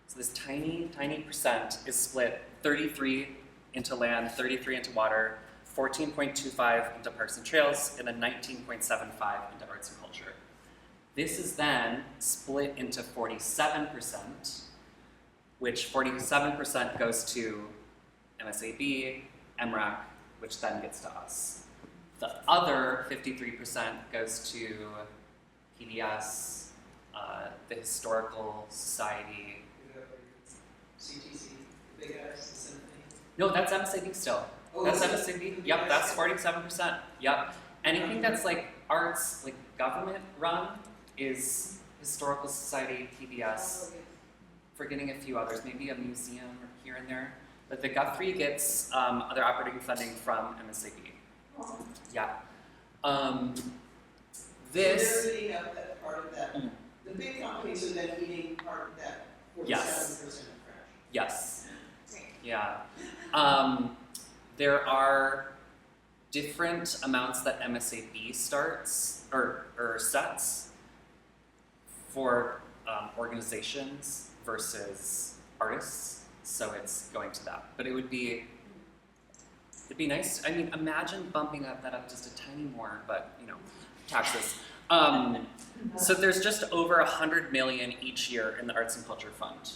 So this tiny, tiny percent is split 33 into land, 33 into water, 14.25 into parks and trails, and then 19.75 into arts and culture. This is then split into 47%, which 47% goes to MSAB, MRAC, which then gets to us. The other 53% goes to PBS, the Historical Society. CTC, the big guys, the symphony. No, that's MSAB still. Oh, That's is it? MSAB. Yep, that's 47%. Yep. Anything that's like arts, like government run, is Historical Society, PBS. Forgetting a few others, maybe a museum or here and there. But the Guthrie gets other operating funding from MSAB. Yeah. So This. they're eating up that part of that, the big companies are then eating part of that 47% Yes. of trash. Yes. Great. Yeah. There are different amounts that MSAB starts or sets for organizations versus artists, so it's going to that. But it'd be nice. I mean, imagine bumping that up just a tiny more, but you know, taxes. So there's just over 100 million each year in the Arts and Culture Fund.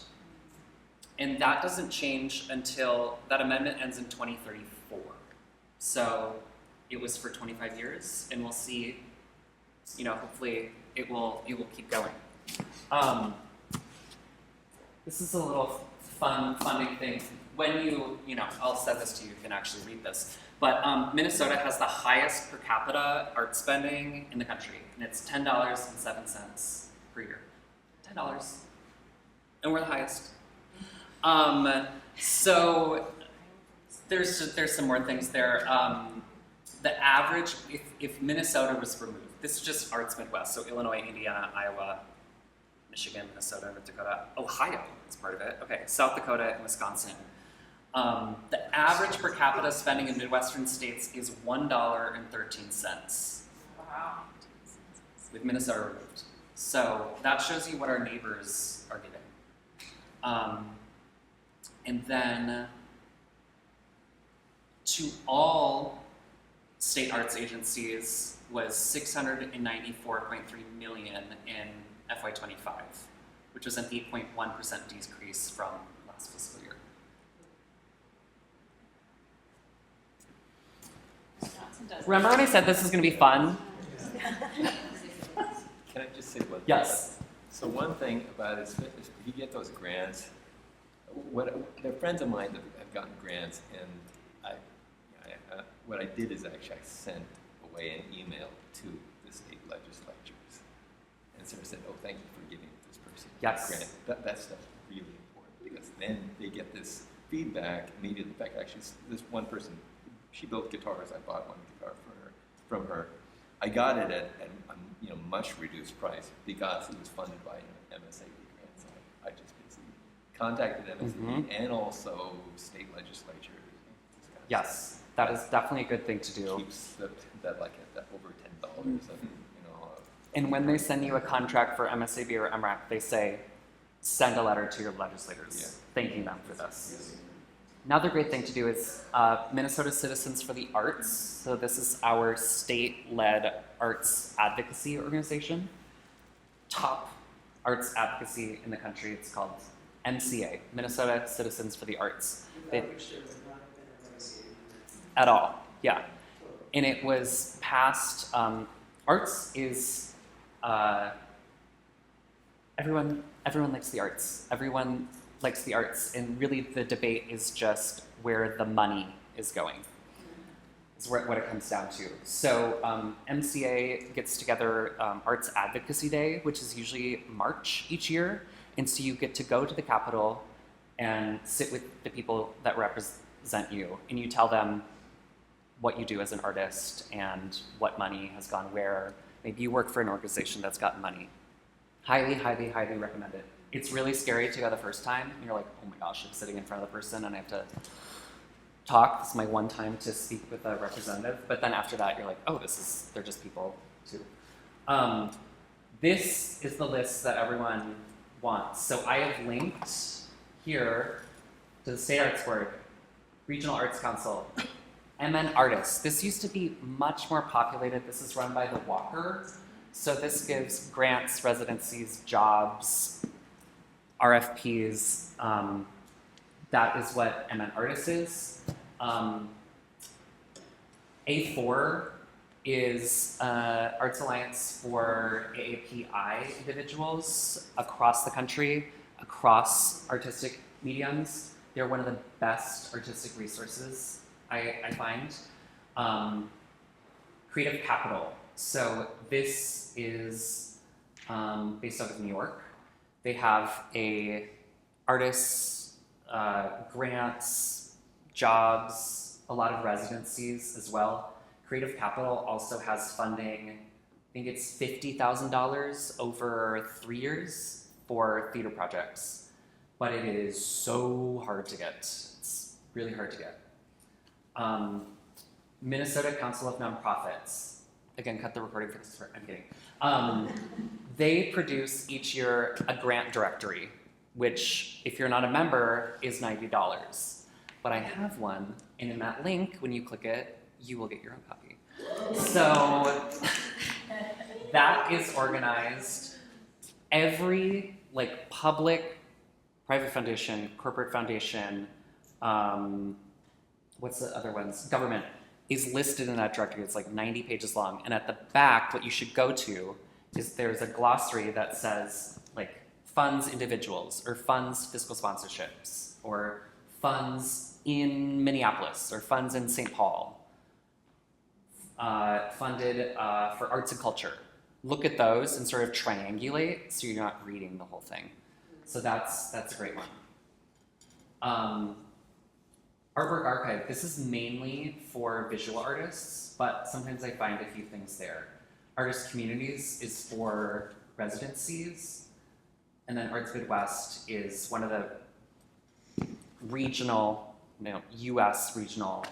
And that doesn't change until that amendment ends in 2034. So it was for 25 years, and we'll see, you know, hopefully it will keep going. This is a little fun funding thing. When you know, I'll send this to you, you can actually read this. But Minnesota has the highest per capita art spending in the country, and it's $10.07 per year. $10. And we're the highest. So there's some more things there. The average, if Minnesota was removed, this is just Arts Midwest, so Illinois, Indiana, Iowa, Michigan, Minnesota, North Dakota, Ohio is part of it. Okay, South Dakota and Wisconsin. The average per capita spending in Midwestern states is $1.13, Wow. with Minnesota removed. So that shows you what our neighbors are getting. And then to all state arts agencies was $694.3 million in FY25, which was an 8.1% decrease from last fiscal year. Wisconsin does. Remember when I said this is going to be fun? Can I just say one thing? Yes. So one thing about it is if you get those grants, they're friends of mine that have gotten grants, and what I did is actually I sent away an email to the state legislatures and sort of said, oh, thank you for giving this person a Yes. grant. That stuff's really important because then they get this feedback immediately. In fact, actually, this one person, she built guitars. I bought one guitar from her. I got it at a much reduced price because it was funded by an MSAB grant. So I just basically contacted MSAB and also state legislatures. Yes, that is definitely a good thing to do. Keeps that like at that over $10 of, And when they send you a contract for MSAB or MRAC, they say, send a letter to your legislators thanking them for this. Another great thing to do is Minnesota Citizens for the Arts. So this is our state-led arts advocacy organization. Top arts advocacy in the country. It's called MCA, Minnesota Citizens for the Arts. Without which there would not have been a legacy. At all, yeah. And it was passed, arts is, everyone likes the arts. Everyone likes the arts, and really the debate is just where the money is going. Is what it comes down to. So MCA gets together Arts Advocacy Day, which is usually March each year, and so you get to go to the Capitol and sit with the people that represent you, and you tell them what you do as an artist and what money has gone where. Maybe you work for an organization that's gotten money. Highly, highly, highly recommend it. It's really scary to go the first time, and you're like, oh my gosh, I'm sitting in front of the person and I have to talk. This is my one time to speak with a representative. But then after that, you're like, oh, they're just people too. This is the list that everyone wants. So I have linked here to the State Arts Board, Regional Arts Council, MN Artists. This used to be much more populated. This is run by the Walker. So this gives grants, residencies, jobs, RFPs. That is what MN Artists is. A4 is Arts Alliance for AAPI individuals across the country, across artistic mediums. They're one of the best artistic resources I find. Creative Capital. So this is based out of New York. They have a artists, grants, jobs, a lot of residencies as well. Creative Capital also has funding, I think it's $50,000 over 3 years for theater projects. But it is so hard to get. It's really hard to get. Minnesota Council of Nonprofits. Again, cut the recording for this, I'm kidding. They produce each year a grant directory, which, if you're not a member, is $90. But I have one, and in that link, when you click it, you will get your own copy. So that is organized. Every public, private foundation, corporate foundation, what's the other ones? Government is listed in that directory. It's 90 pages long. And at the back, what you should go to is there's a glossary that says funds individuals, or funds fiscal sponsorships, or funds in Minneapolis, or funds in St. Paul, funded for arts and culture. Look at those and sort of triangulate so you're not reading the whole thing. So that's a great one. Artwork Archive, this is mainly for visual artists, but sometimes I find a few things there. Artist Communities is for residencies, and then Arts Midwest is one of the regional, US regional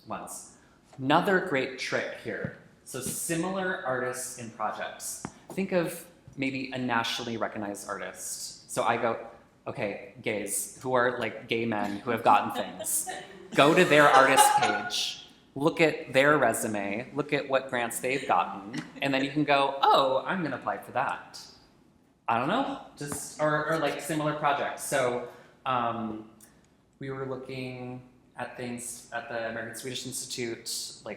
ones. Another great trick here. So similar artists and projects. Think of maybe a nationally recognized artist. So I go, okay, gays, who are gay men who have gotten things. Go to their artist page, look at their resume, look at what grants they've gotten, and then you can go, oh, I'm gonna apply for that. I don't know, just, or similar projects. So we were looking at things at the American Swedish Institute,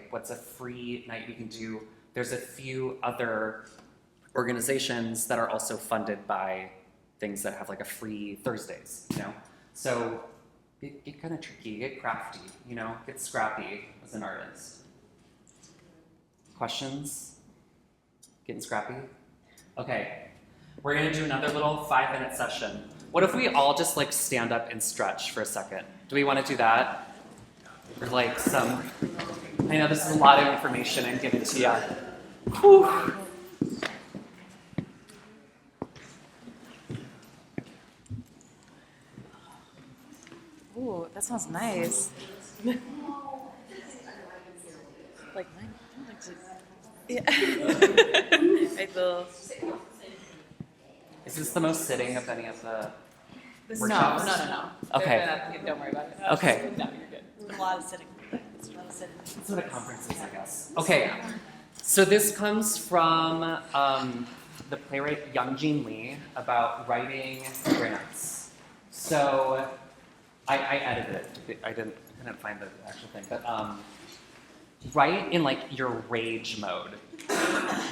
what's a free night we can do. There's a few other organizations that are also funded by things that have a free Thursdays, So get kind of tricky, get crafty, get scrappy as an artist. Questions? Getting scrappy? Okay, we're gonna do another little 5-minute session. What if we all just stand up and stretch for a second? Do we wanna do that? Or I know this is a lot of information I'm giving to you. Whew. Ooh, that sounds nice. Like mine. Yeah. I feel. Is this the most sitting of any of the No. workshops? Okay. Don't worry about it. Okay. No, you're good. A lot of sitting. It's a lot of sitting. That's what a conference is, I guess. Okay, so this comes from the playwright Young Jean Lee about writing grants. So I edited it. I didn't find the actual thing, but write in your rage mode.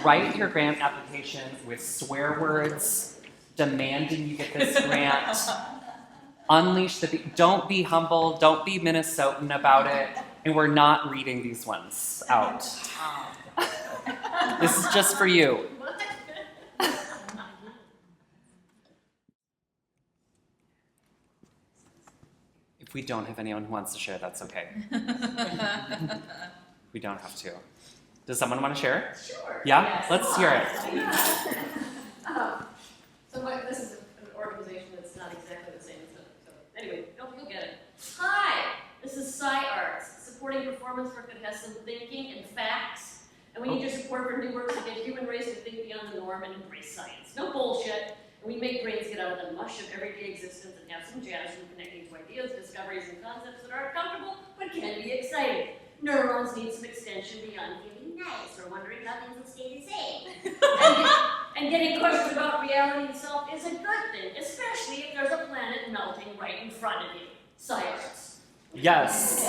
Write your grant application with swear words, demanding you get this grant. Unleash the don't be humble, don't be Minnesotan about it, and we're not reading these ones out. This is just for you. If we don't have anyone who wants to share, that's okay. We don't have to. Does someone want to share? Sure. Yeah? Yes. Let's hear it. This is an organization that's not exactly the same as so anyway, you'll get it. Hi, this is SciArts, supporting performance work that has some thinking and facts. And we need your support for new works that get human race to think beyond the norm and embrace science. No bullshit. And we make brains get out of the mush of everyday existence and have some jazz from connecting to ideas, discoveries, and concepts that aren't comfortable but can be exciting. Neurons need some extension beyond feeling nice or wondering how things will stay the same. And getting questions about reality itself is a good thing, especially if there's a planet melting right in front of you. Science. Yes.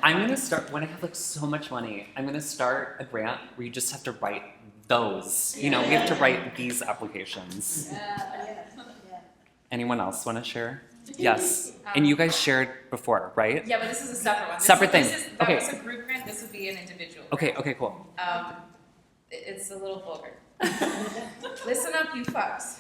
I'm gonna start, when I have like so much money, I'm gonna start a grant where you just have to write those. You know, we have to write these applications. Anyone else wanna share? Yes. And you guys shared before, right? Yeah, but this is a separate one. Separate thing. That Okay. was a group grant, this would be an individual Okay, grant. okay, cool. It's a little vulgar. Listen up, you fucks.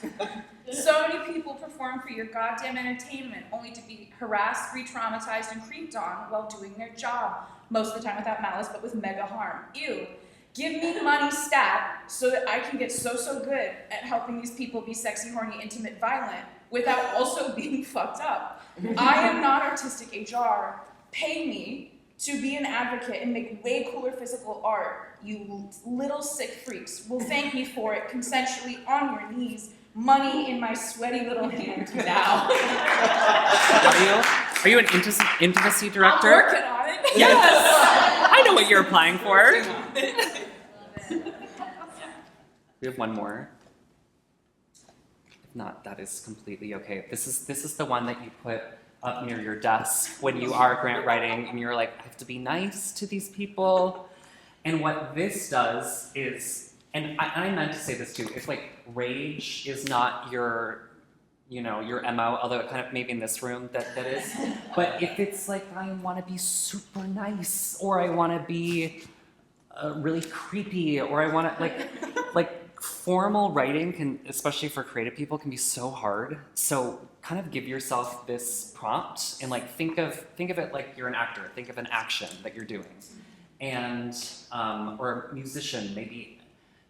So many people perform for your goddamn entertainment, only to be harassed, re-traumatized, and creeped on while doing their job. Most of the time without malice, but with mega harm. Ew. Give me money stat so that I can get so good at helping these people be sexy, horny, intimate, violent, without also being fucked up. I am not artistic HR. Pay me to be an advocate and make way cooler physical art. You little sick freaks will thank me for it consensually on your knees. Money in my sweaty little hand now. Are you an intimacy director? I'm working on it. Yes. I know what you're applying for. We have one more. If not, that is completely okay. This is the one that you put up near your desk when you are grant writing and you're like, I have to be nice to these people. And what this does is, and I meant to say this too, if like rage is not your MO, although it kind of maybe in this room that is, but if it's like I want to be super nice, or I want to be really creepy, or I want to like formal writing can, especially for creative people, can be so hard. So kind of give yourself this prompt and like think of it like you're an actor. Think of an action that you're doing, and or a musician, maybe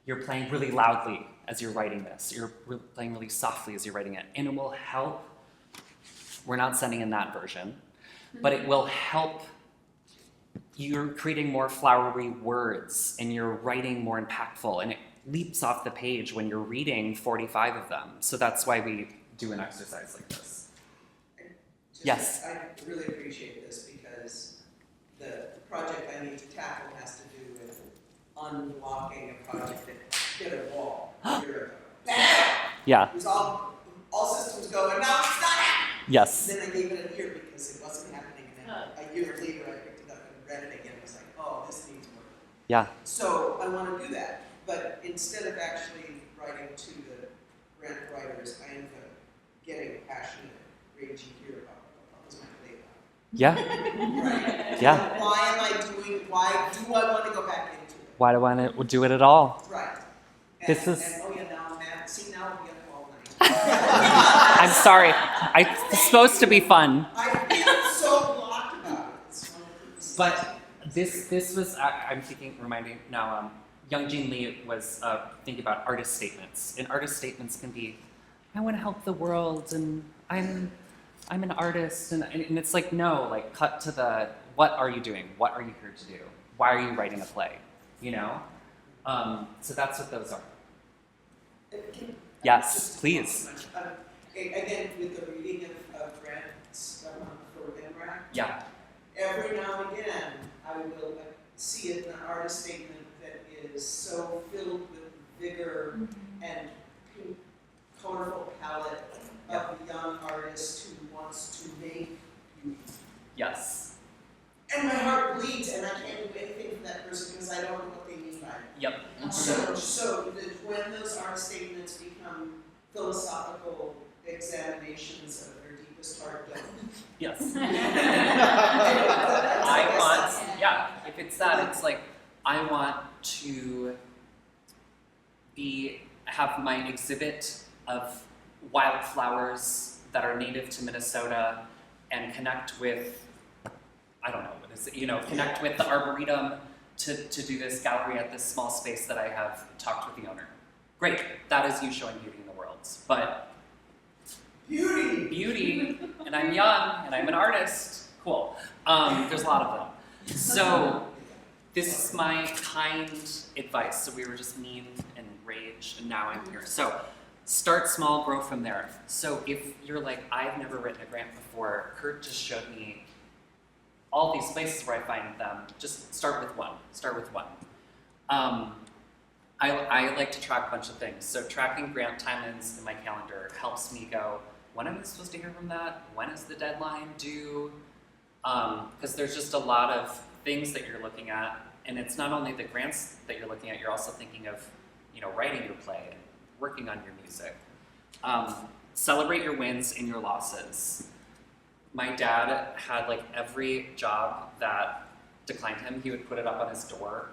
you're playing really loudly as you're writing this. You're playing really softly as you're writing it, and it will help. We're not sending in that version, but it will help. You're creating more flowery words, and you're writing more impactful, and it leaps off the page when you're reading 45 of them. So that's why we do an exercise like this. Yes. I really appreciate this because the project I need to tackle has to do with unblocking a project that hit a wall a year ago. Yeah. It was all systems go, and now it's not happening. Yes. Then I gave it a year because it wasn't happening, and then a year later I picked it up and read it again. I was like, oh, this needs work. Yeah. So I want to do that, but instead of actually writing to the grant writers, I end up getting passionate, ragey here about what was my play about. Yeah. Right? Yeah. Why do I want to go back into it? Why do I want to do it at all? Right. Now now I'm mad. See, now I'll be up all night. I'm sorry. It's supposed to be fun. I feel so blocked about it. But this was, I'm thinking, reminding now, Young Jean Lee was thinking about artist statements. And artist statements can be, I want to help the world, and I'm an artist, and it's like, no, like cut to the, what are you doing? What are you here to do? Why are you writing a play? You know? So that's what those are. Yes, please. Again, with the reading of grants for Engh, Yeah. every now and again, I will see it in an artist statement that is so filled with vigor and colorful palette of a young artist who wants to make beauty. Yes. And my heart bleeds, and I can't do anything for that person because I don't know what they mean by it. Yep. So when those art statements become philosophical examinations of their deepest heart, don't. Yes. I if it's that, it's like, I want to have my exhibit of wildflowers that are native to Minnesota and connect with, I don't know, what is it, connect with the Arboretum to do this gallery at this small space that I have talked with the owner. Great, that is you showing beauty in the world. But beauty, and I'm young, and I'm an artist, cool. There's a lot of them. So this is my kind advice. So we were just mean and rage, and now I'm here. So start small, grow from there. So if you're like, I've never written a grant before, Kurt just showed me all these places where I find them, just start with one. I like to track a bunch of things. So tracking grant timelines in my calendar helps me go, when am I supposed to hear from that? When is the deadline due? Because there's just a lot of things that you're looking at, and it's not only the grants that you're looking at, you're also thinking of, writing your play and working on your music. Celebrate your wins and your losses. My dad had like every job that declined him, he would put it up on his door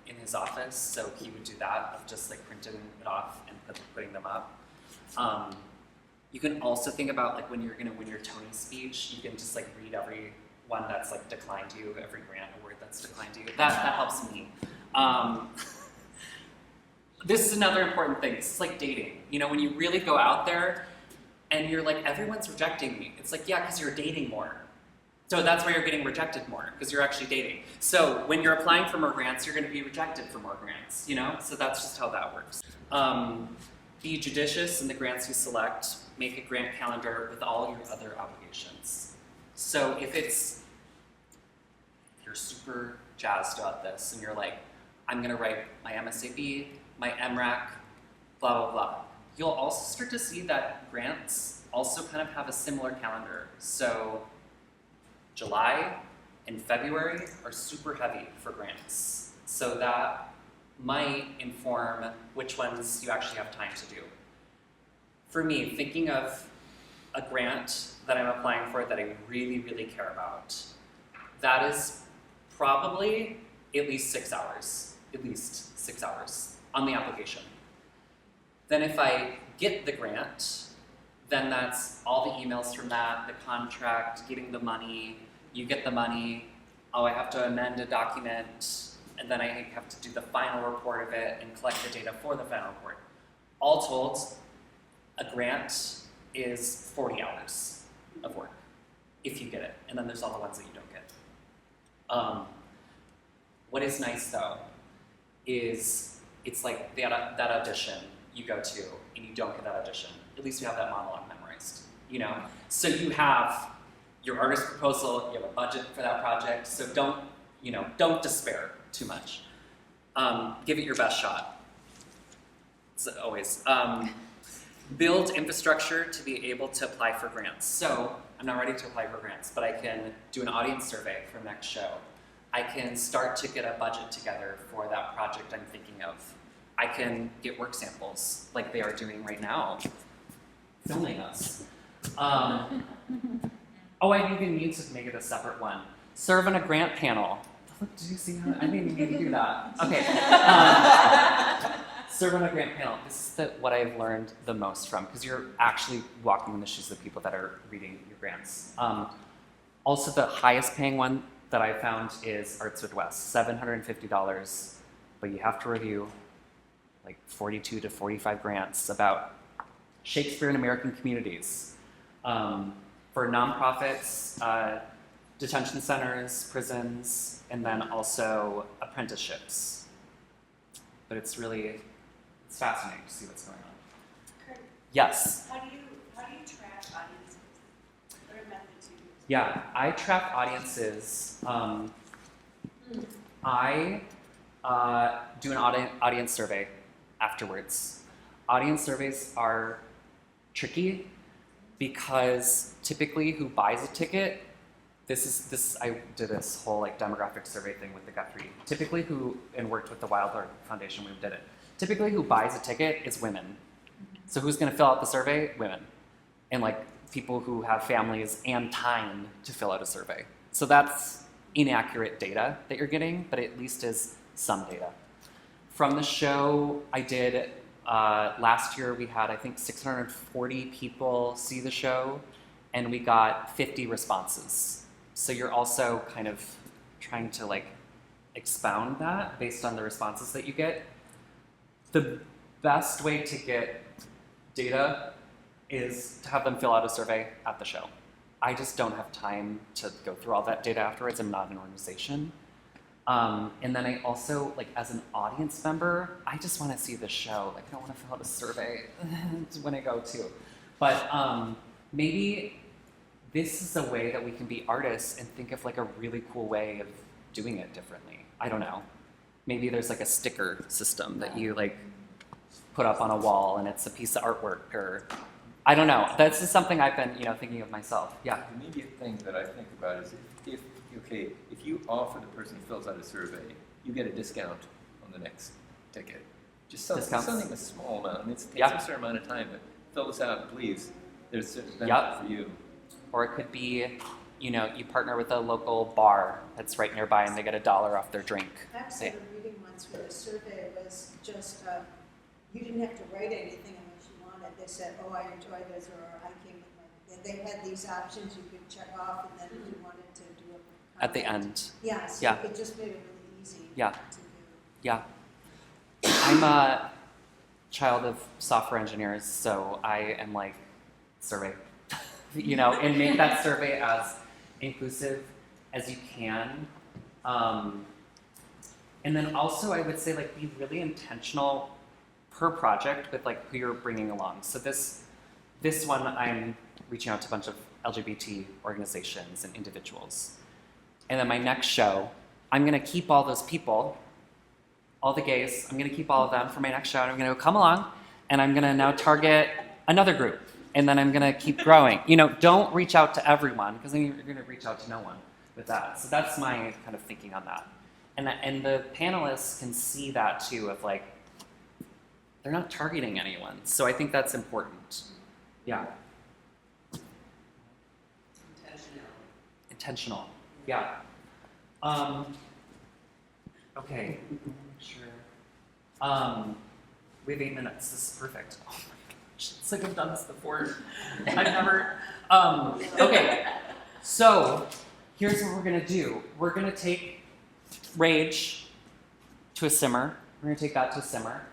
in his office, so he would do that of just like printing it off and putting them up. You can also think about like when you're gonna win your Tony speech, you can just like read every one that's like declined you, every grant award that's declined you. That helps me. This is another important thing. This is like dating. When you really go out there and you're like, everyone's rejecting me. It's like, yeah, because you're dating more. So that's why you're getting rejected more, because you're actually dating. So when you're applying for more grants, you're going to be rejected for more grants, So that's just how that works. Be judicious in the grants you select. Make a grant calendar with all your other obligations. So if you're super jazzed about this and you're like, I'm going to write my MSAB, my MRAC, blah, blah, blah. You'll also start to see that grants also kind of have a similar calendar. So July and February are super heavy for grants. So that might inform which ones you actually have time to do. For me, thinking of a grant that I'm applying for that I really, really care about, that is probably at least 6 hours on the application. Then if I get the grant, then that's all the emails from that, the contract, getting the money, you get the money, I have to amend a document, and then I have to do the final report of it and collect the data for the final report. All told, a grant is 40 hours of work, if you get it, and then there's all the ones that you don't get. What is nice though, is it's like that audition you go to and you don't get that audition. At least you have that monologue memorized, So you have your artist proposal, you have a budget for that project, so don't despair too much. Give it your best shot. So always. Build infrastructure to be able to apply for grants. So I'm not ready to apply for grants, but I can do an audience survey for next show. I can start to get a budget together for that project I'm thinking of. I can get work samples like they are doing right now, filming us. I even need to make it a separate one. Serve on a grant panel. Did you see how I didn't even do that? Okay. Serve on a grant panel. This is what I've learned the most from, because you're actually walking in the shoes of the people that are reading your grants. Also, the highest paying one that I found is Arts Midwest, $750, but you have to review like 42 to 45 grants about Shakespeare in American communities. For nonprofits, detention centers, prisons, and then also apprenticeships. But it's fascinating to see what's going on. Kurt, Yes? how do you track audiences? What are methods you use? Yeah, I track audiences. I do an audience survey afterwards. Audience surveys are tricky because typically who buys a ticket, I did this whole like demographic survey thing with the Guthrie. Typically and worked with the Wild Art Foundation when we did it. Typically who buys a ticket is women. So who's gonna fill out the survey? Women. And like people who have families and time to fill out a survey. So that's inaccurate data that you're getting, but it at least is some data. From the show I did, last year we had, I think, 640 people see the show, and we got 50 responses. So you're also kind of trying to like expound that based on the responses that you get. The best way to get data is to have them fill out a survey at the show. I just don't have time to go through all that data afterwards. I'm not an organization. And then I also, like as an audience member, I just want to see the show. Like I don't want to fill out a survey when I go too. But maybe this is a way that we can be artists and think of like a really cool way of doing it differently. I don't know. maybe there's like a sticker system that you like put up on a wall and it's a piece of artwork, or I don't know. That's just something I've been, thinking of myself. Yeah. The immediate thing that I think about is if you offer the person who fills out a survey, you get a discount on the next ticket. Just something a small amount. I mean, it takes a certain amount of time, but fill this out, please. There's a certain benefit for you. Or it could be, you partner with a local bar that's right nearby and they get $1 off their drink. I actually had a reading once where the survey was just, you didn't have to write anything unless you wanted. They said, oh, I enjoyed this, or I came with my, they had these options you could check off, and then if you wanted to do a At the end. Yeah, so Yeah. it just made it really easy Yeah. to do. Yeah. I'm a child of software engineers, so I am like, survey, and make that survey as inclusive as you can. And then also I would say like be really intentional per project with like who you're bringing along. So this one I'm reaching out to a bunch of LGBT organizations and individuals. And then my next show, I'm gonna keep all those people, all the gays, I'm gonna keep all of them for my next show, and I'm gonna go come along, and I'm gonna now target another group, and then I'm gonna keep growing. Don't reach out to everyone, because then you're gonna reach out to no one with that. So that's my kind of thinking on that. And the panelists can see that too, of like, they're not targeting anyone. So I think that's important. Yeah. Intentional. Yeah. Okay. Sure. We have 8 minutes. This is perfect. Oh my gosh. It's like I've done this before. I've never. Okay. So here's what we're gonna do. We're gonna take rage to a simmer. We're gonna take that to a simmer.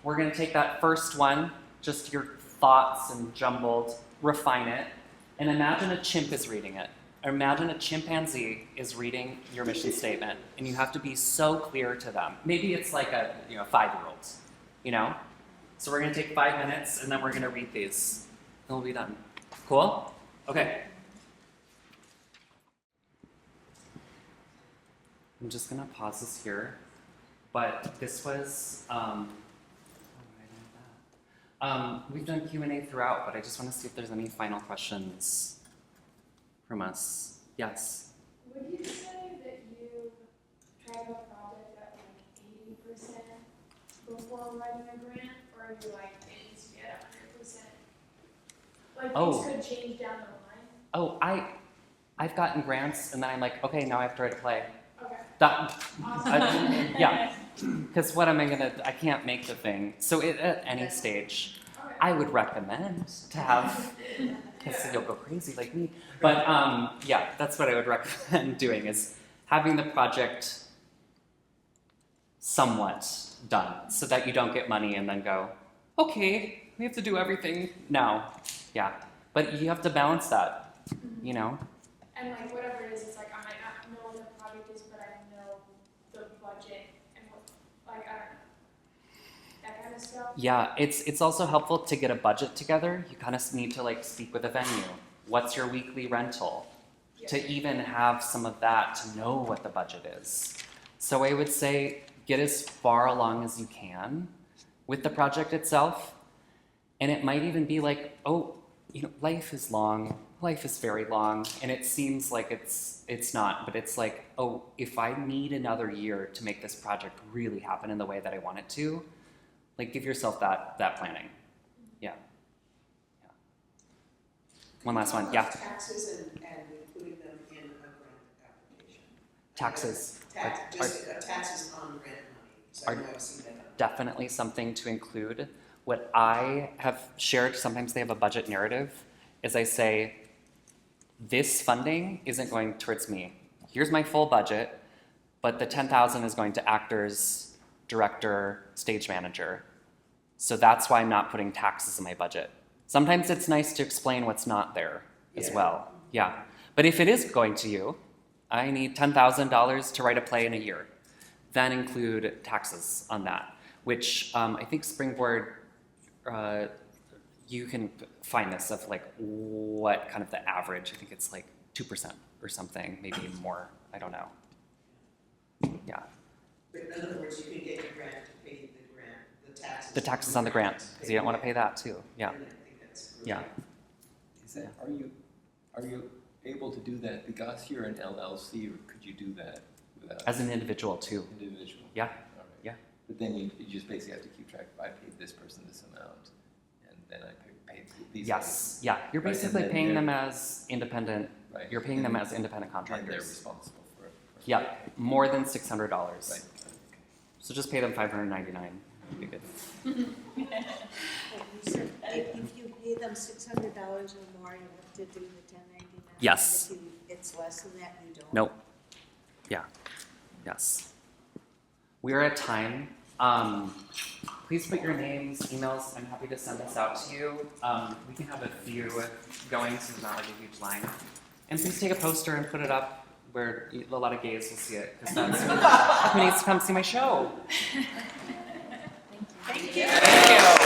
We're gonna take that first one, just your thoughts and jumbled, refine it, and imagine a chimp is reading it. Imagine a chimpanzee is reading your mission statement, and you have to be so clear to them. Maybe it's like a 5-year-old, So we're gonna take 5 minutes, and then we're gonna read these, and we'll be done. Cool? Okay. I'm just gonna pause this here, but this was, we've done Q&A throughout, but I just want to see if there's any final questions from us. Yes? Would you say that you tried a project at like 80% before writing a grant, or are you like, it needs to be at 100%? Like things could change down the line? Oh, I've gotten grants, and then I'm like, okay, now I have to write a play. Okay. Awesome. Yeah, because what am I I can't make the thing. So at any stage, Okay. I would recommend to have, because you'll go crazy like me. But yeah, that's what I would recommend doing, is having the project somewhat done, so that you don't get money and then go, okay, we have to do everything now. Yeah, but you have to balance that, And like whatever it is, it's like I might not know what the project is, but I know the budget and what, like I don't know, that kind of stuff. Yeah, it's also helpful to get a budget together. You kind of need to like speak with a venue. What's your weekly rental? Yeah. To even have some of that, to know what the budget is. So I would say get as far along as you can with the project itself. And it might even be like, oh, life is long. Life is very long. And it seems like it's not, but it's like, oh, if I need another year to make this project really happen in the way that I want it to, like give yourself that planning. Yeah. One last one. Yeah. Taxes and including them in a grant application. Taxes. Taxes on grant money. So I know I've seen that. Definitely something to include. What I have shared, sometimes they have a budget narrative, is I say, this funding isn't going towards me. Here's my full budget, but the 10,000 is going to actors, director, stage manager. So that's why I'm not putting taxes in my budget. Sometimes it's nice to explain what's not there as well. Yeah. But if it is going to you, I need $10,000 to write a play in a year. Then include taxes on that, which I think Springboard, you can find this of like what kind of the average, I think it's like 2% or something, maybe more, I don't know. Yeah. But in other words, you can get your grant to pay the grant, the taxes. The taxes on the grant, because you don't want to pay that too. Yeah. And I think that's great. Yeah. Is that, are you able to do that because you're an LLC, or could you do that without? As an individual too. Individual? Yeah. All right. Yeah. But then you just basically have to keep track of, I paid this person this amount, and then I paid these. Yes. Yeah. You're Right, and basically then paying they're- them as independent. Right. You're paying them as independent And they're contractors. responsible for it. Yeah. More than $600. Right. So just pay them $599. Be good. You said if you pay them $600 or more, you have to do the 1099. Yes. And if it's less than that, you don't. Nope. Yeah. Yes. We are at time. Please put your names, emails. I'm happy to send this out to you. We can have a few going, so it's not like a huge line. And please take a poster and put it up where a lot of gays will see it, because that's who needs to come see my show. Thank you. Thank you.